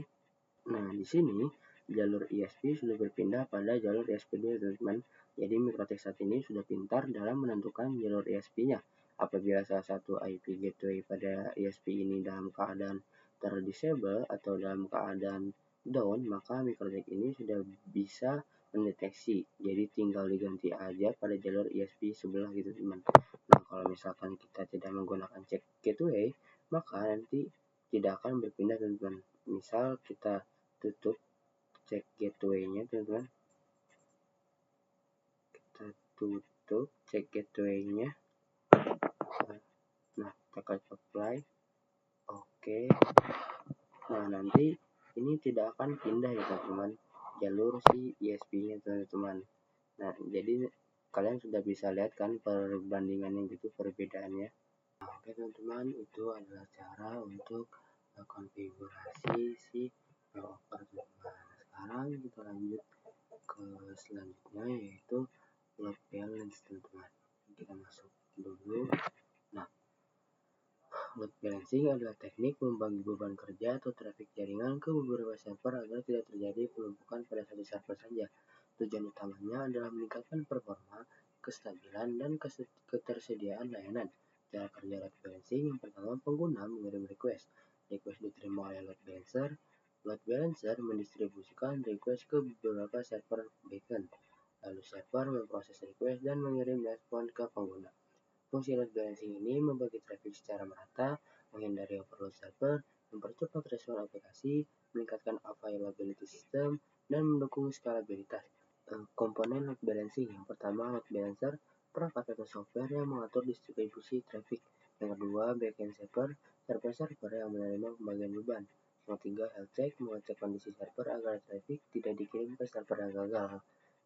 Nah, di sini jalur ESP sudah berpindah pada jalur ESP2, teman-teman. Jadi MikroTik saat ini sudah pintar dalam menentukan jalur ESP-nya. Apabila salah satu IP gateway pada ESP ini dalam keadaan terdisable atau dalam keadaan down, maka MikroTik ini sudah bisa mendeteksi. Jadi tinggal diganti aja pada jalur ESP sebelah gitu, teman. Nah, kalau misalkan kita tidak menggunakan check gateway, maka nanti tidak akan berpindah, teman-teman. Misal kita tutup check gateway-nya, teman-teman, kita tutup check gateway-nya. Nah, kita klik apply, oke. Nah, nanti ini tidak akan pindah ya, teman-teman, jalur si ESP-nya, teman-teman. Nah, jadi kalian sudah bisa lihat kan perbandingannya gitu, perbedaannya. Nah, oke, teman-teman, itu adalah cara untuk konfigurasi si failover, teman-teman. Sekarang kita lanjut ke selanjutnya, yaitu load balance, teman-teman. Kita masuk dulu. Nah, load balancing adalah teknik membagi beban kerja atau trafik jaringan ke beberapa server agar tidak terjadi penumpukan pada satu server saja. Tujuan utamanya adalah meningkatkan performa, kestabilan, dan ketersediaan layanan. Cara kerja load balancing: yang pertama, pengguna mengirim request. Request diterima oleh load balancer. Load balancer mendistribusikan request ke beberapa server backend. Lalu server memproses request dan mengirim respon ke pengguna. Fungsi load balancing ini membagi traffic secara merata, menghindari overload server, mempercepat respon aplikasi, meningkatkan availability system, dan mendukung skalabilitas. Komponen load balancing: yang pertama, load balancer, perangkat atau software yang mengatur distribusi traffic. Yang kedua, backend server, server-server yang menerima pembagian beban. Yang ketiga, health check, mengecek kondisi server agar traffic tidak dikirim ke server yang gagal.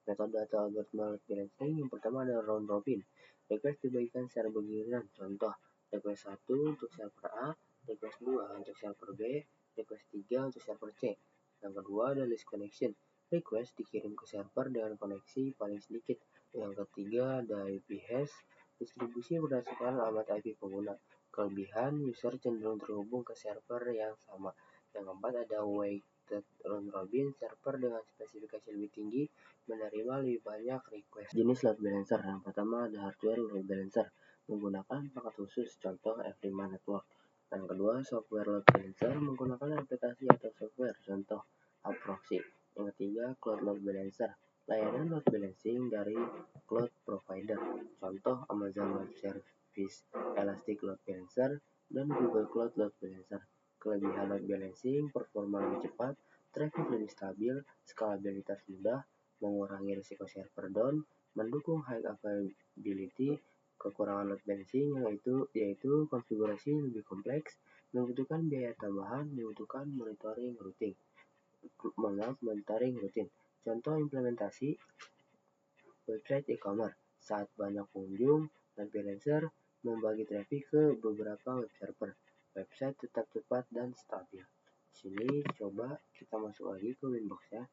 Metode atau algoritma load balancing: yang pertama adalah round robin. Request dibagikan secara bergiliran. Contoh, request 1 untuk server A, request 2 untuk server B, request 3 untuk server C. Yang kedua ada list connection. Request dikirim ke server dengan koneksi paling sedikit. Yang ketiga ada IP hash, distribusi berdasarkan alamat IP pengguna. Kelebihan, user cenderung terhubung ke server yang sama. Yang keempat ada weighted round robin, server dengan spesifikasi lebih tinggi menerima lebih banyak request. Jenis load balancer: yang pertama ada hardware load balancer, menggunakan perangkat khusus, contoh F5 Network. Yang kedua, software load balancer menggunakan aplikasi atau software, contoh Aproxy. Yang ketiga, cloud load balancer, layanan load balancing dari cloud provider, contoh Amazon Web Service, Elastic Load Balancer, dan Google Cloud Load Balancer. Kelebihan load balancing, performa lebih cepat, traffic lebih stabil, skalabilitas mudah, mengurangi risiko server down, mendukung high availability. Kekurangan load balancing yaitu konfigurasi lebih kompleks, membutuhkan biaya tambahan, membutuhkan monitoring rutin. Contoh implementasi website e-commerce. Saat banyak pengunjung, load balancer membagi traffic ke beberapa web server. Website tetap cepat dan stabil. Di sini coba kita masuk lagi ke Winbox ya.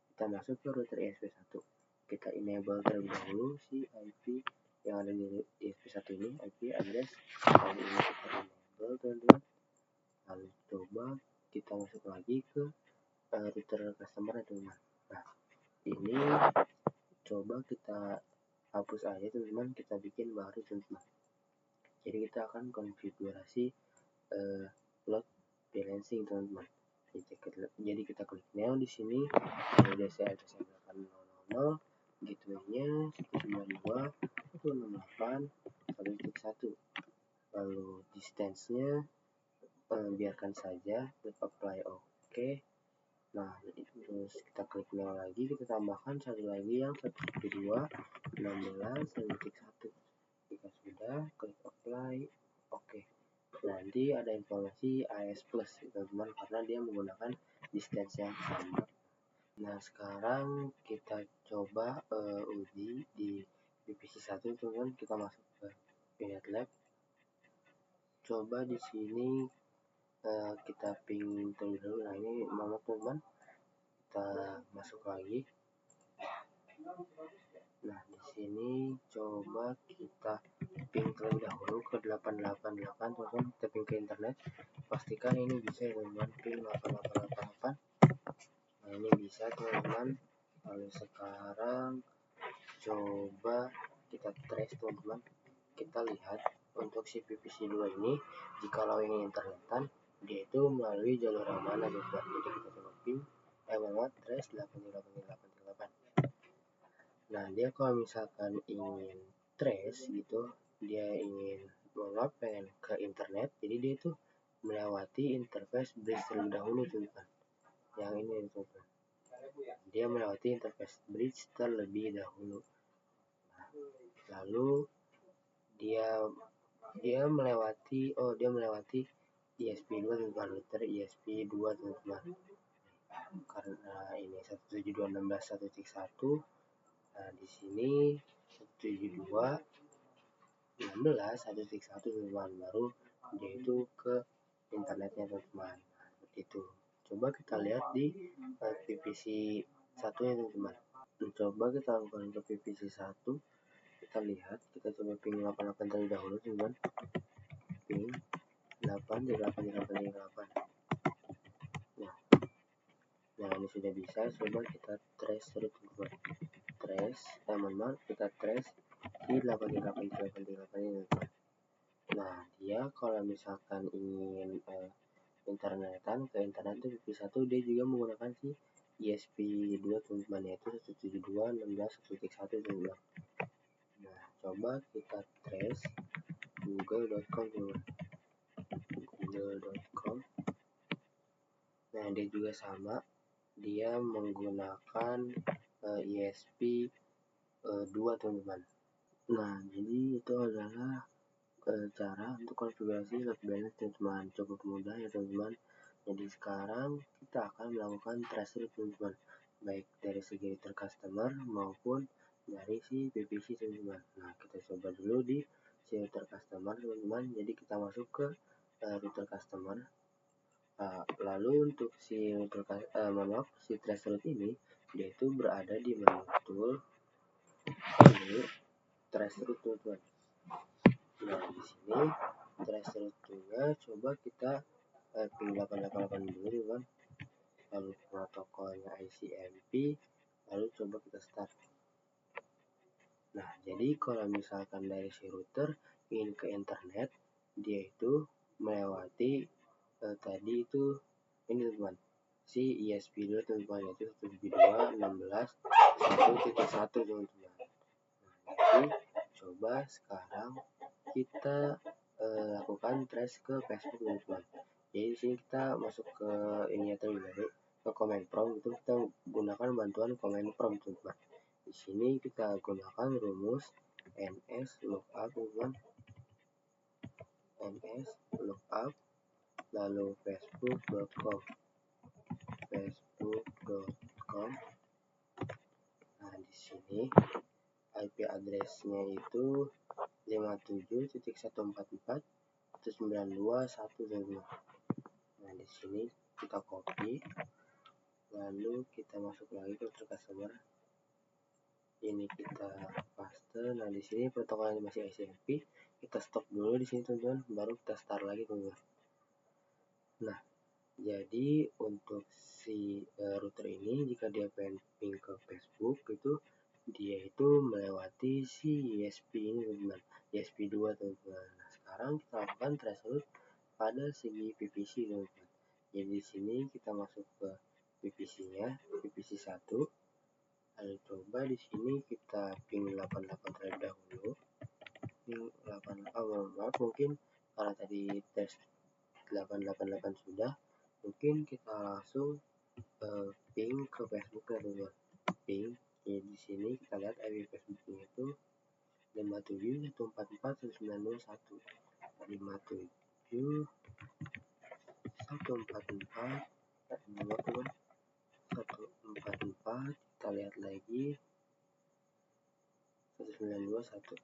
Kita masuk ke router ESP1. Kita enable terlebih dahulu si IP yang ada di ESP1 ini, IP address. Lalu ini kita enable teman-teman. Lalu coba kita masuk lagi ke router customer teman-teman. Nah, ini coba kita hapus aja teman-teman, kita bikin baru teman-teman. Jadi kita akan konfigurasi load balancing teman-teman. Jadi kita klik new di sini, udah saya address 800, gateway-nya 192.168.1.1. Lalu distance-nya biarkan saja, klik apply oke. Nah, terus kita klik new lagi, kita tambahkan satu lagi yang 172.16.1. Jika sudah, klik apply oke. Nanti ada informasi AS plus teman-teman, karena dia menggunakan distance yang sama. Nah, sekarang kita coba uji di VPC1 teman-teman. Kita masuk ke Pinet Lab. Coba di sini kita ping terlebih dahulu. Nah, ini maaf teman-teman, kita masuk lagi. Nah, di sini coba kita ping terlebih dahulu ke 888 teman-teman. Kita ping ke internet, pastikan ini bisa ya teman-teman, ping 8888. Nah, ini bisa teman-teman. Lalu sekarang coba kita trace teman-teman. Kita lihat untuk si PPC2 ini, jika lo ingin internetan, dia itu melalui jalur yang mana teman-teman. Jadi kita coba ping trace 88888. Nah, dia kalau misalkan ingin trace gitu, dia ingin pengen ke internet, jadi dia itu melewati interface bridge terlebih dahulu teman-teman. Yang ini teman-teman, dia melewati interface bridge terlebih dahulu. Nah, lalu dia melewati ESP2 teman-teman, router ESP2 teman-teman. Karena ini 172.16.1. Nah, di sini 172.16.1 teman-teman, baru dia itu ke internetnya teman-teman. Nah, seperti itu. Coba kita lihat di PPC 1 nya teman-teman. Coba kita lakukan ke PPC 1. Kita lihat, kita coba ping 88 terlebih dahulu teman-teman. Ping 8.8.8.8. Nah, ini sudah bisa. Coba kita trace terus teman-teman. Kita trace di 8.8.8.8 ini teman-teman. Nah, dia kalau misalkan ingin internetan ke internet itu VPC1, dia juga menggunakan si ESP2 teman-teman, yaitu 172.16.1 teman-teman. Nah, coba kita trace google.com teman-teman. Google.com. Nah, dia juga sama, dia menggunakan ESP2 teman-teman. Nah, jadi itu adalah cara untuk konfigurasi load balance teman-teman. Cukup mudah ya teman-teman. Jadi sekarang kita akan melakukan trace route teman-teman, baik dari segi router customer maupun dari si PPC teman-teman. Nah, kita coba dulu di si router customer teman-teman. Jadi kita masuk ke router customer. Lalu untuk si trace route ini, dia itu berada di menu tool, ini trace route teman-teman. Nah, di sini trace route-nya coba kita ping 888 dulu teman-teman. Lalu protokolnya ICMP, lalu coba kita start. Nah, jadi kalau misalkan dari si router ingin ke internet, dia itu melewati tadi itu ini teman-teman, si ESP2 teman-teman, yaitu 172.16.1.1 teman-teman. Nah, jadi coba sekarang kita lakukan trace ke Facebook teman-teman. Jadi di sini kita masuk ke ini ya terlebih ke command prompt, itu kita gunakan bantuan command prompt teman-teman. Di sini kita gunakan rumus ns lookup teman-teman, ns lookup lalu facebook.com. Nah, di sini IP address-nya itu 57.144.921. Nah, di sini kita copy, lalu kita masuk lagi ke customer. Ini kita paste. Nah, di sini protokolnya masih SMP. Kita stop dulu di sini teman-teman, baru kita start lagi teman-teman. Nah, jadi untuk si router ini jika dia pengen ping ke Facebook itu dia itu melewati si ESP ini teman-teman, ESP2 teman-teman. Nah, sekarang kita lakukan threshold pada segi VPC teman-teman. Jadi di sini kita masuk ke VPC-nya, VPC 1. Lalu coba di sini kita ping 88 terlebih dahulu. Ping 88, maaf mungkin karena tadi tes 888 sudah, mungkin kita langsung ping ke Facebook ya teman-teman. Ping, jadi di sini kita lihat IP Facebooknya itu 57.144.921, 57.144, 144, kita lihat lagi 192.1,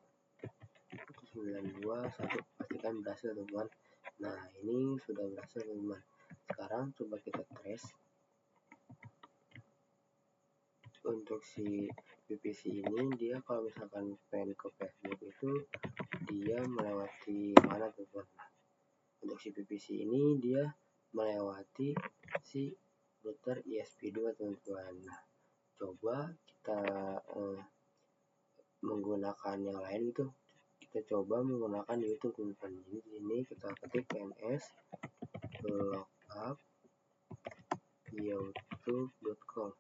192.1, pastikan berhasil teman-teman. Nah, ini sudah berhasil teman-teman. Sekarang coba kita trace untuk si VPC ini. Dia kalau misalkan pengen ke Facebook itu dia melewati mana teman-teman. Nah, untuk si VPC ini dia melewati si router ESP2 teman-teman. Nah, coba kita menggunakan yang lain itu, kita coba menggunakan YouTube teman-teman. Jadi di sini kita ketik ns lookup youtube.com.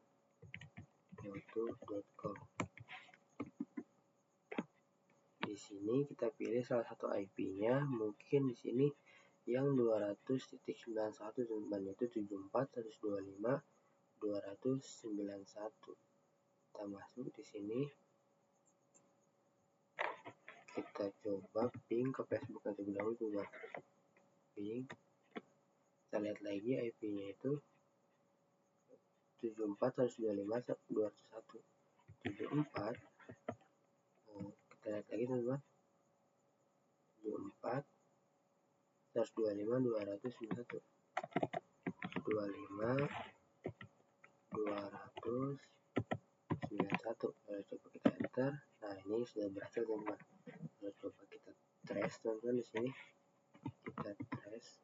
Di sini kita pilih salah satu IP-nya, mungkin di sini yang 200.91 teman-teman, yaitu 74.125.291. Kita masuk di sini, kita coba ping ke Facebook terlebih dahulu teman-teman. Ping, kita lihat lagi IP-nya itu 74.125.201. 74, kita lihat lagi teman-teman, 74 125.291, 25.291. Lalu coba kita enter. Nah, ini sudah berhasil teman-teman. Lalu coba kita trace teman-teman. Di sini kita trace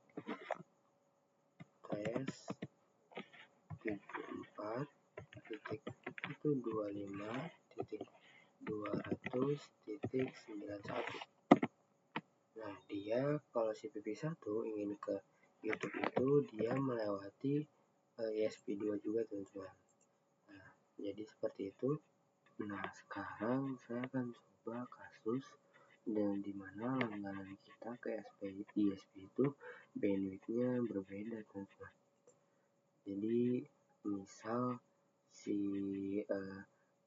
74.25.200.91. Nah, dia kalau si PP1 ingin ke YouTube itu dia melewati ESP2 juga teman-teman. Nah, jadi seperti itu. Nah, sekarang saya akan coba kasus dan dimana langganan kita ke ESP itu bandwidthnya berbeda teman-teman. Jadi misal si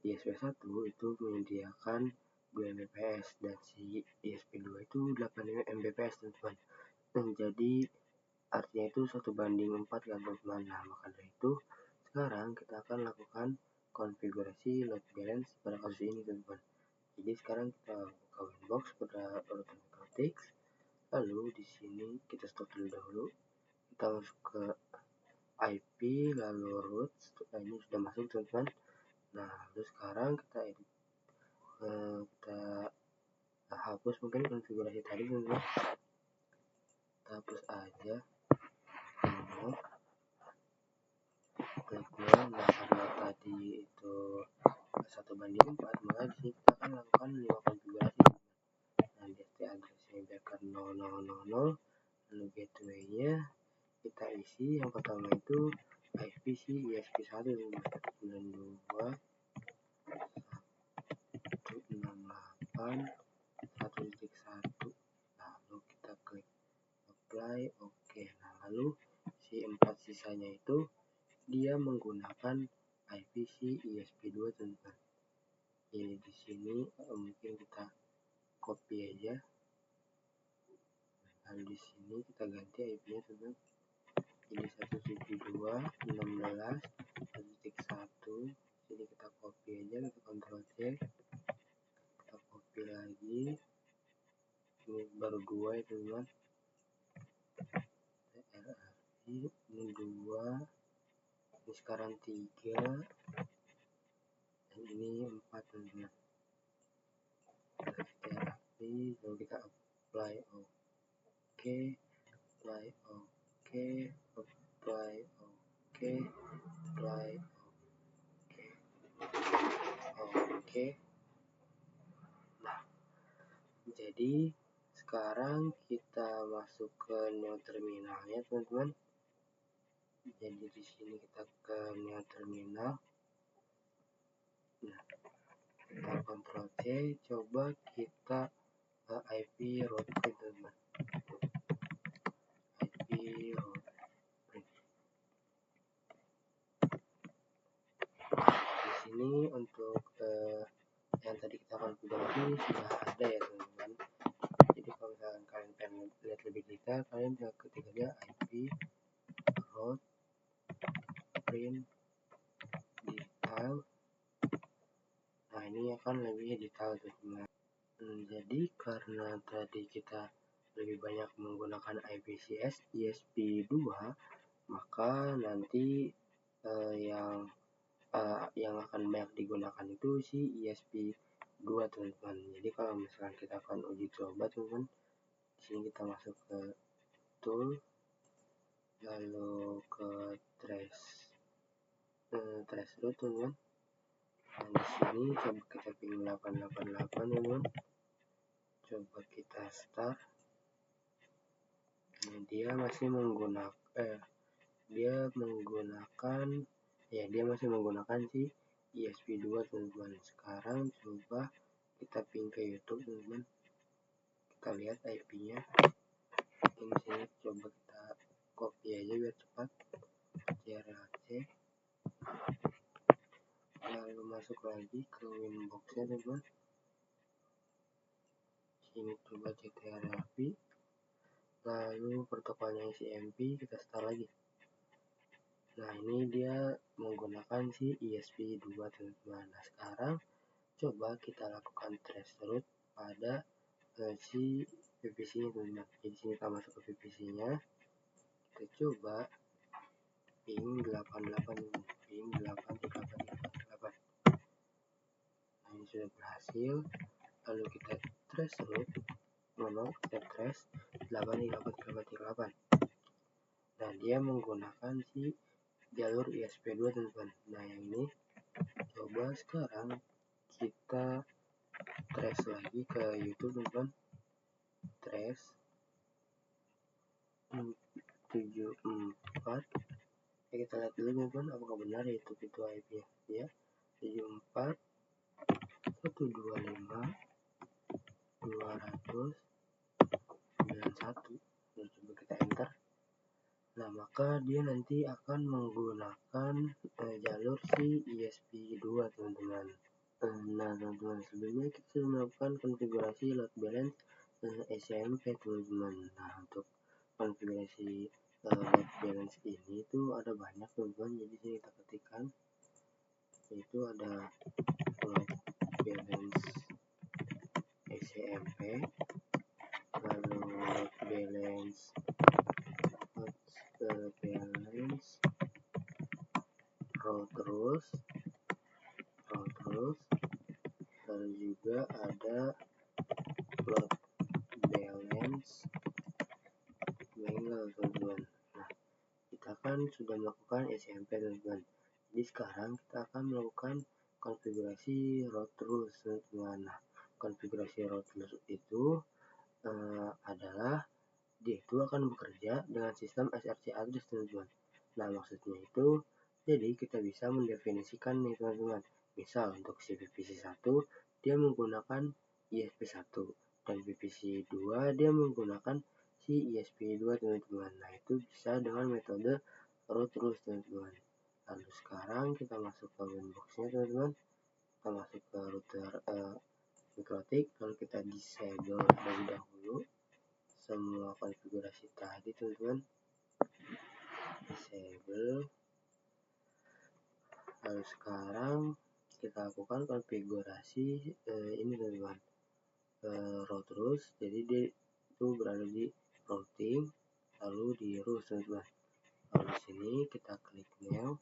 ESP1 itu menyediakan 2 Mbps dan si ESP2 itu 8 Mbps teman-teman. Jadi artinya itu 1:4 kan teman-teman. Nah, maka dari itu sekarang kita akan lakukan konfigurasi load balance pada kasus ini teman-teman. Jadi sekarang kita buka Winbox pada router Microtix, lalu di sini kita stop terlebih dahulu, kita masuk ke IP lalu root. Ini sudah masuk teman-teman. Nah, lalu sekarang kita edit, kita hapus mungkin konfigurasi tadi teman-teman. Kita hapus aja kliknya. Nah, karena tadi itu 1:4, maka di sini kita akan lakukan 5 konfigurasi. Nah, di address lalu gateway-nya kita isi yang pertama itu IPC ESP1 92.168.1.1, lalu kita klik apply, oke. Nah, lalu si 4 sisanya itu dia menggunakan IPC ESP2 teman-teman. Jadi di sini mungkin kita copy aja. Lalu di sini kita ganti IP-nya teman-teman. Jadi 172.16.1. Jadi kita copy aja, kita Ctrl C, kita copy lagi. Ini baru 2 ya teman-teman. RRI ini 2, ini sekarang 3, dan ini 4 teman-teman. RRI, lalu kita apply oke, apply oke, apply oke, apply oke. Nah, jadi sekarang kita masuk ke new terminalnya teman-teman. Jadi di sini kita ke new terminal. Nah, kita Ctrl C, coba kita IP route print teman-teman. IP route print. Di sini untuk yang tadi kita konfigurasi sudah ada ya teman-teman. Jadi kalau misalkan kalian pengen lihat lebih detail, kalian bisa ketik aja IP route print detail. Nah, ini akan lebih detail teman-teman. Jadi karena tadi kita lebih banyak menggunakan IPCS ESP2, maka nanti yang akan banyak digunakan itu si ESP2 teman-teman. Jadi kalau misalkan kita akan uji coba teman-teman, di sini kita masuk ke tool, lalu ke trace route teman-teman. Nah, di sini coba kita pilih 888 teman-teman. Coba kita start. Nah, dia masih menggunakan si ESP2 teman-teman. Sekarang coba kita ping ke YouTube teman-teman. Kita lihat IP-nya. Ini sini coba kita copy aja biar cepat. CTRL-C. Lalu masuk lagi ke Winbox-nya teman-teman. Sini coba CTRL-V. Lalu protokolnya SMP kita start lagi. Nah, ini dia menggunakan si ESP2 teman-teman. Nah, sekarang coba kita lakukan trace route pada si VPC-nya teman-teman. Jadi sini kita masuk ke VPC-nya. Kita coba ping 88, ping 838. Nah, ini sudah berhasil. Lalu kita trace route, kita trace 83838. Nah, dia menggunakan si jalur ESP2 teman-teman. Nah, yang ini coba sekarang kita trace lagi ke YouTube teman-teman. Trace 74. Ya, kita lihat dulu teman-teman apakah benar YouTube itu IP-nya ya. 74 125 291. Nah, coba kita enter. Nah, maka dia nanti akan menggunakan jalur si ESP2 teman-teman. Nah, teman-teman, sebelumnya kita sudah melakukan konfigurasi load balance SMP teman-teman. Nah, untuk konfigurasi load balance ini tuh ada banyak teman-teman. Jadi sini kita ketikkan, yaitu ada load balance SMP, lalu load balance row terus, lalu juga ada load balance manual teman-teman. Nah, kita kan sudah melakukan SMP teman-teman. Jadi sekarang kita akan melakukan konfigurasi route rules teman-teman. Nah, konfigurasi route rules itu adalah dia itu akan bekerja dengan sistem SRC address, teman-teman. Nah, maksudnya itu, jadi kita bisa mendefinisikan nih, teman-teman. Misal untuk si PVC1 dia menggunakan ISP1 dan PVC2 dia menggunakan si ISP2, teman-teman. Nah, itu bisa dengan metode root rules, teman-teman. Lalu sekarang kita masuk ke winbox-nya, teman-teman. Kita masuk ke router mikrotik, lalu kita disable terlebih dahulu semua konfigurasi tadi, teman-teman. Disable. Lalu sekarang kita lakukan konfigurasi ini, teman-teman, root rules. Jadi dia itu berada di routing, lalu di rules, teman-teman. Lalu di sini kita klik new.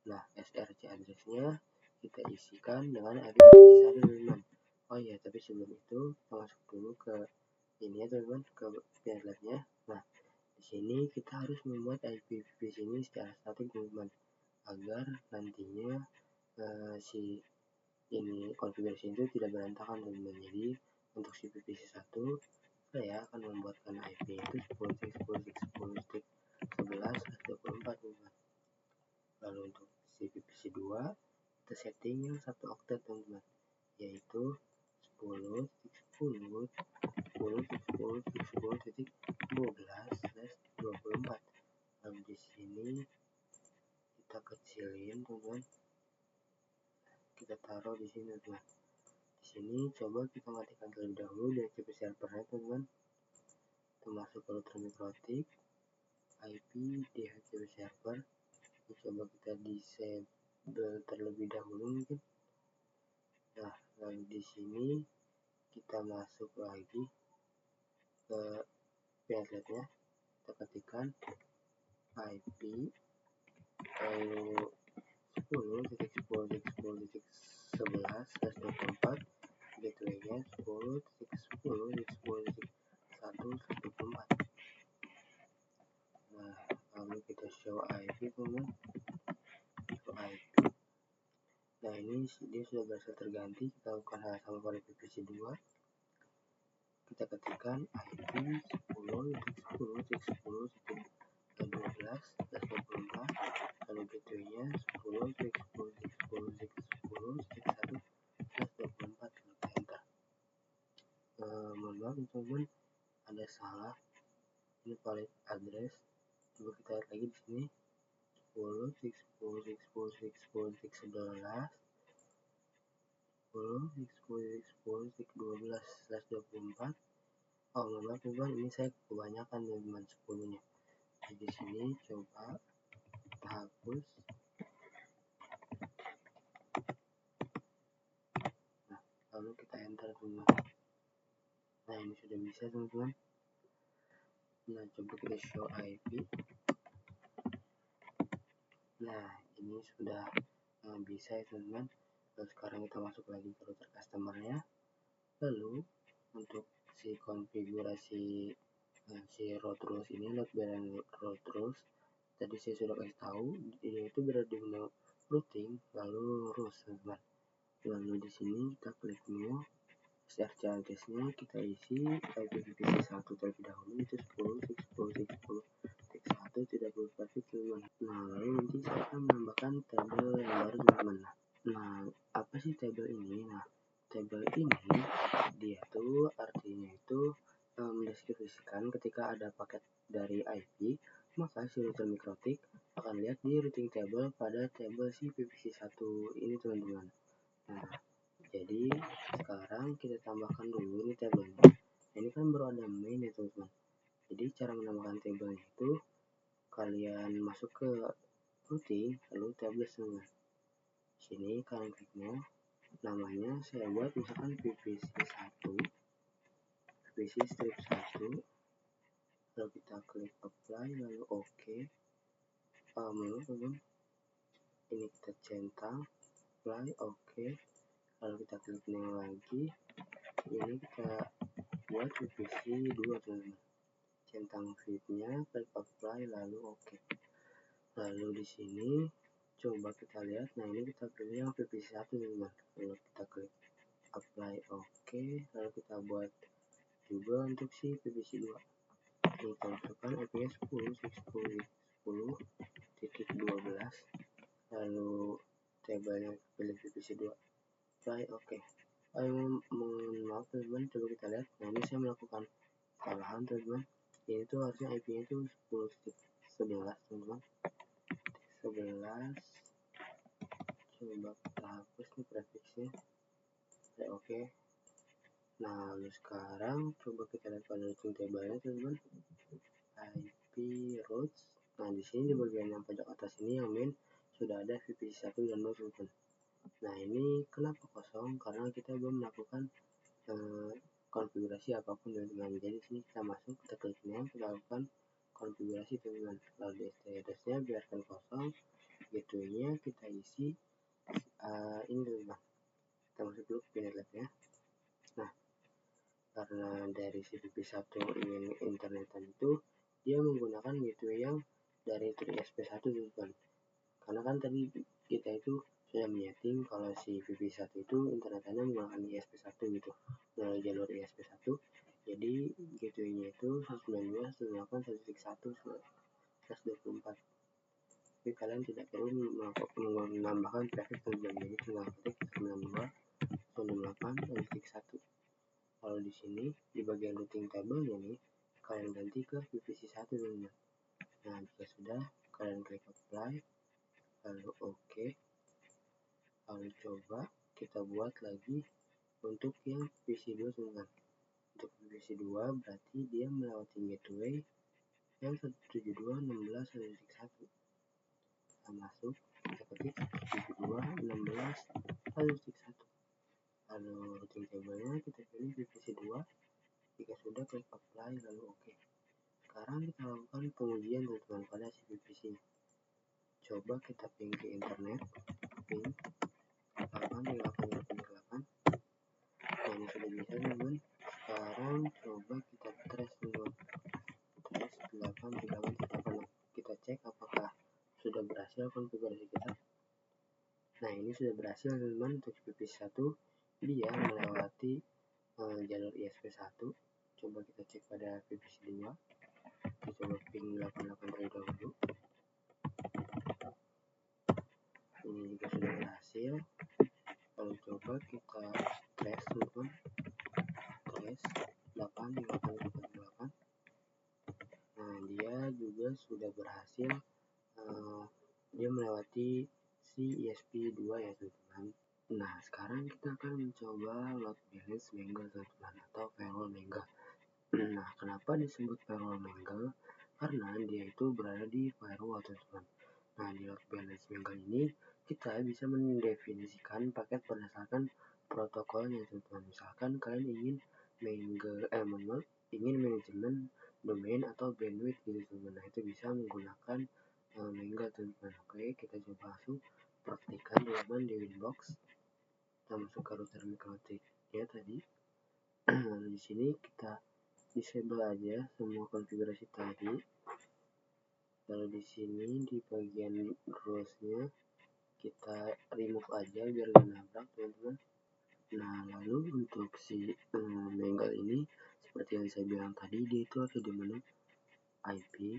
Nah, SRC address-nya kita isikan dengan IPv1, teman-teman. Oh ya, tapi sebelum itu kita masuk dulu ke ini ya, teman-teman, ke panggilannya. Nah, di sini kita harus membuat IPv6 ini secara statik, teman-teman, agar nantinya si ini konfigurasi itu tidak berantakan, teman-teman. Jadi untuk si PVC1 saya akan membuatkan IP itu 10.10.10.11/24, teman-teman. Lalu untuk si PVC2 kita setting yang 1 oktet, teman-teman, yaitu 10.10.10.10.10.12/24. Lalu di sini kita kecilin, teman-teman. Kita taruh di sini, teman-teman. Di sini coba kita matikan terlebih dahulu DHCP servernya, teman-teman. Kita masuk ke router mikrotik, IP DHCP server. Coba kita disable terlebih dahulu mungkin. Nah, lalu di sini kita masuk lagi ke panggilannya. Kita ketikkan IP lalu 10.10.10.11/24, gateway-nya 10.10.10.1/24. Nah, lalu kita show IP, teman-teman. Show IP. Nah, ini dia sudah berhasil terganti. Kita lakukan hal sama pada PVC2. Kita ketikkan IP 10.10.10.12/24, lalu gateway-nya 10.10.10.10.1/24. Kita enter. Mohon maaf, teman-teman, ada salah. Ini valid address. Coba kita lihat lagi di sini. 10.10.10.10.11 10.10.10.12/24. Oh, mohon maaf, teman-teman, ini saya kebanyakan, teman-teman, 10-nya. Jadi di sini coba kita hapus. Nah, lalu kita enter, teman-teman. Nah, ini sudah bisa, teman-teman. Nah, coba kita show IP. Nah, ini sudah bisa ya, teman-teman. Lalu sekarang kita masuk lagi ke router customer-nya. Lalu untuk si konfigurasi si root rules ini, load balance root rules, tadi saya sudah kasih tahu dia itu berada di menu routing lalu rules, teman-teman. Lalu di sini kita klik new, SRC address-nya kita isi IPv1 terlebih dahulu, itu 10.10.10.10.1 tidak perlu grafik, teman-teman. Nah, lalu nanti saya akan menambahkan tabel yang baru, teman-teman. Nah, apa sih tabel ini? Nah, tabel ini dia tuh artinya itu mendeskripsikan ketika ada paket dari IP, maka si router mikrotik akan lihat di routing table pada tabel si PVC1 ini, teman-teman. Nah, jadi sekarang kita tambahkan dulu nih tabelnya. Ini kan baru ada main ya, teman-teman. Jadi cara menambahkan tabelnya itu kalian masuk ke routing lalu tables, teman-teman. Sini kalian klik new. Namanya saya buat misalkan PVC1, PVC strip 1. Lalu kita klik apply lalu OK. Teman-teman, ini kita centang, apply, OK. Lalu kita klik new lagi. Ini kita buat PVC2, teman-teman. Centang feed-nya, klik apply lalu OK. Lalu di sini coba kita lihat. Nah, ini kita pilih yang PVC1, teman-teman. Lalu kita klik apply OK. Lalu kita buat juga untuk si PVC2. kita masukkan IP-nya 10.10.10.12, lalu tabelnya pilih VPC2 apply. Oke. Mohon maaf teman-teman, coba kita lihat. Nah, ini saya melakukan kesalahan teman-teman. Ini tuh harusnya IP-nya itu 10.11 teman-teman. 11. Coba kita hapus nih prefixnya. Oke. Nah, lalu sekarang coba kita lihat pada routing table-nya teman-teman. IP routes. Nah, di sini di bagian yang pojok atas ini yang main sudah ada VPC1 dan 2 teman-teman. Nah, ini kenapa kosong? Karena kita belum melakukan konfigurasi apapun teman-teman. Jadi sini kita masuk, kita klik new, kita lakukan konfigurasi teman-teman. Lalu di STRS-nya biarkan kosong, gateway-nya kita isi ini teman-teman. Kita masuk dulu ke Pinet Lab-nya. Nah, karena dari si VP1 ingin internetan itu dia menggunakan gateway yang dari ISP1 teman-teman. Karena kan tadi kita itu sudah menyeting kalau si VP1 itu internetannya menggunakan ISP1 gitu, melalui jalur ISP1. Jadi gateway-nya itu 192.168.124. Tapi kalian tidak perlu menambahkan prefix teman-teman. Jadi tinggal ketik 92.168.124. Kalau di sini di bagian routing table ini kalian ganti ke VPC1 teman-teman. Nah, jika sudah kalian klik apply, lalu oke. Lalu coba kita buat lagi untuk yang VPC2 teman-teman. Untuk VPC2 berarti dia melewati gateway yang 172.16.1. Kita masuk, kita ketik 172.16.1. Lalu routing table-nya kita pilih VPC2. Jika sudah klik apply lalu oke. Sekarang kita lakukan pengujian teman-teman pada si VPC-nya. Coba kita ping ke internet, ping 8.8.8.8. Nah, ini sudah bisa teman-teman. Sekarang coba kita trace dulu, trace 8.8.8. Kita cek apakah sudah berhasil konfigurasi kita. Nah, ini sudah berhasil teman-teman. Untuk VPC1 dia melewati jalur ISP1. Coba kita cek pada VPC2. Kita coba ping 88 terlebih dahulu. Ini juga sudah berhasil. Lalu coba kita trace teman-teman, trace 8.8.8.8. Nah, dia juga sudah berhasil dia melewati si ESP2 ya teman-teman. Nah, sekarang kita akan mencoba load balance mangle teman-teman, atau firewall mangle. Nah, kenapa disebut firewall mangle? Karena dia itu berada di firewall teman-teman. Nah, di load balance mangle ini kita bisa mendefinisikan paket berdasarkan protokolnya teman-teman. Misalkan kalian ingin ingin manajemen domain atau bandwidth gitu teman-teman. Nah, itu bisa menggunakan mangle teman-teman. Oke, kita coba langsung praktikan teman-teman di Winbox. Kita masuk ke router MikroTik-nya tadi. Lalu di sini kita disable aja semua konfigurasi tadi. Lalu di sini di bagian rules-nya kita remove aja biar gak nabrak teman-teman. Nah, lalu untuk si mangle ini seperti yang saya bilang tadi, dia itu ada di menu IP,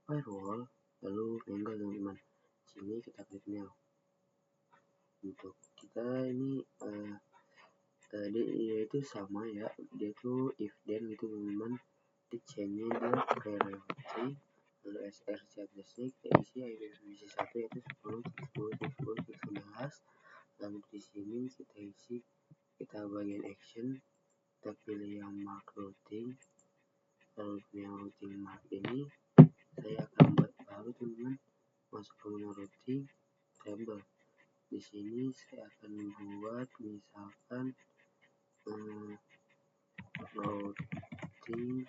firewall, lalu mangle teman-teman. Sini kita klik new. Untuk kita ini dia itu sama ya, dia itu if then gitu teman-teman. Di chainnya dia priority, lalu SRC address-nya kita isi IPv1 yaitu 10.10.10.11. Lalu di sini kita isi, kita bagian action, kita pilih yang mark routing. Lalu yang routing mark ini saya akan buat baru teman-teman. Masuk ke menu routing table. Di sini saya akan membuat misalkan routing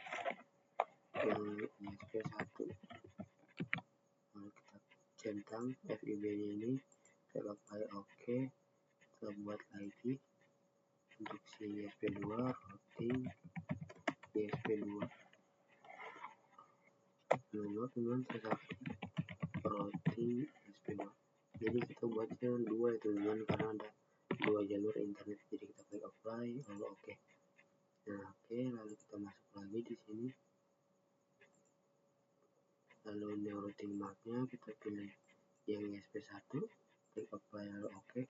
ISP1. Lalu kita centang FIB-nya ini, kita apply oke. Kita buat lagi untuk si ISP2 routing ISP2. Lalu teman seperti routing ISP2. Jadi kita buatnya dua itu teman, karena ada dua jalur internet. Jadi kita klik apply lalu oke. Nah, oke, lalu kita masuk lagi di sini. Lalu new routing mapnya kita pilih yang ESP1, klik apply lalu oke.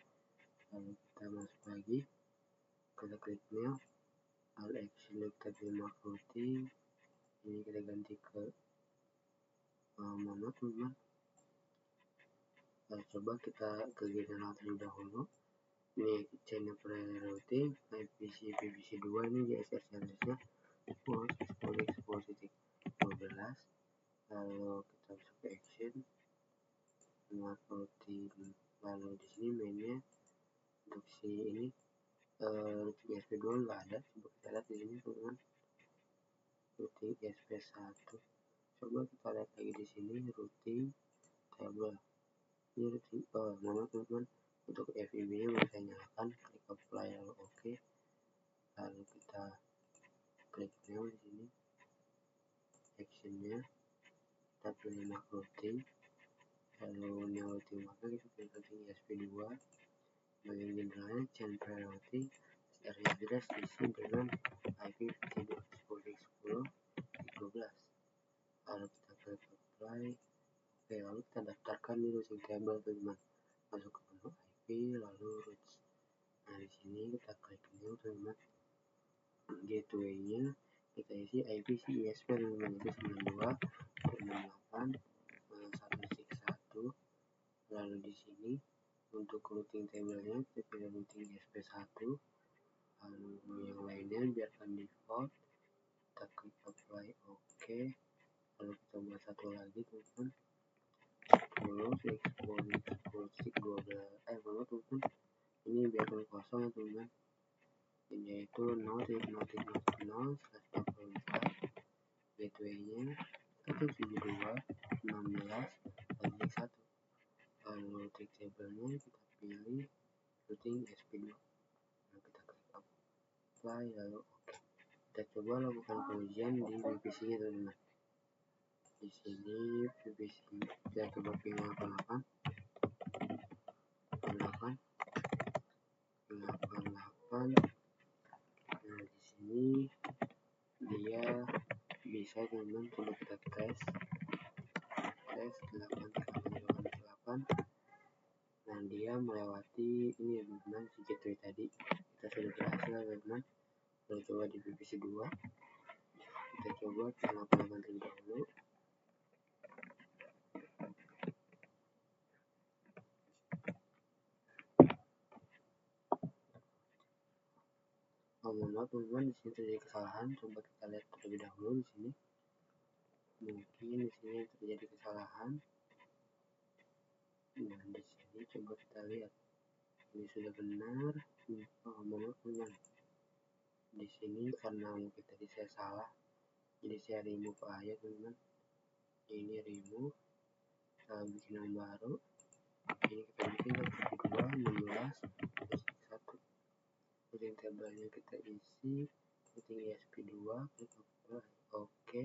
Lalu kita masuk lagi, kita klik new, lalu action kita pilih map routing, ini kita ganti ke mono teman-teman. Lalu coba kita ke general terlebih dahulu. Ini channel routing IPC 2 ini GSR service-nya expose.12. Lalu kita masuk ke action, map routing. Lalu di sini mainnya untuk si ini routing SP2 nggak ada. Coba kita lihat di sini teman-teman, routing SP1. Coba kita lihat lagi di sini routing table. Ini routing nama teman-teman. Untuk FIB nya bisa nyalakan, klik apply lalu oke. Lalu kita klik new di sini, actionnya kita pilih map routing. Lalu new routing maka kita pilih routing SP2. Bagian generalnya channel priority area address isi dengan IP 10.10.12. Lalu kita klik apply. Oke, lalu kita daftarkan di routing table teman-teman. Masuk ke menu IP lalu routes. Nah di sini kita klik new teman-teman. Gateway-nya kita isi IP ISP teman-teman, itu 92.68.161. Lalu di sini untuk routing table-nya kita pilih routing ISP1. Lalu yang lainnya biarkan default. Kita klik apply oke. Lalu kita buat satu lagi teman-teman. 10.10.12 ini biarkan kosong ya teman-teman, yaitu 0.0.0/44. gateway-nya 172.16.1. lalu trig table-nya kita pilih routing SP2. Nah, kita klik apply lalu oke. Kita coba lakukan pengujian di VPC-nya teman-teman. Di sini VPC kita coba ping 88. Nah di sini dia bisa teman-teman, coba kita tes 8. Nah dia melewati ini ya teman-teman, si gateway tadi kita sudah berhasil teman-teman. Lalu coba di VPC 2 kita coba ping 88 terlebih dahulu. Mohon maaf teman-teman, di sini terjadi kesalahan. Coba kita lihat terlebih dahulu di sini. Mungkin di sini terjadi kesalahan. Nah di sini coba kita lihat. Ini sudah benar. Mohon maaf teman-teman. Di sini karena mungkin tadi saya salah, jadi saya remove aja teman-teman. Ini remove. Kita bikin yang baru. Ini kita bikin 2.16.1. Routing table-nya kita isi routing ESP2, klik apply oke.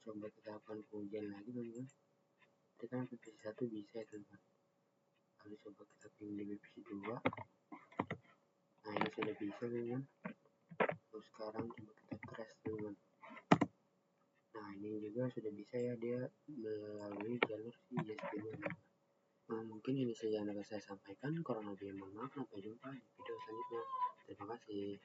Coba kita lakukan pengujian lagi teman-teman. Kita kan VPC 1 bisa ya teman-teman. Lalu coba kita ping di VPC 2. Nah ini sudah bisa teman-teman. Terus sekarang coba kita trace teman-teman. Nah ini juga sudah bisa ya, dia melalui jalur si ESP2 teman-teman. Nah, mungkin ini saja yang dapat saya sampaikan. Kurang lebih mohon maaf. Sampai jumpa di video selanjutnya. Terima kasih.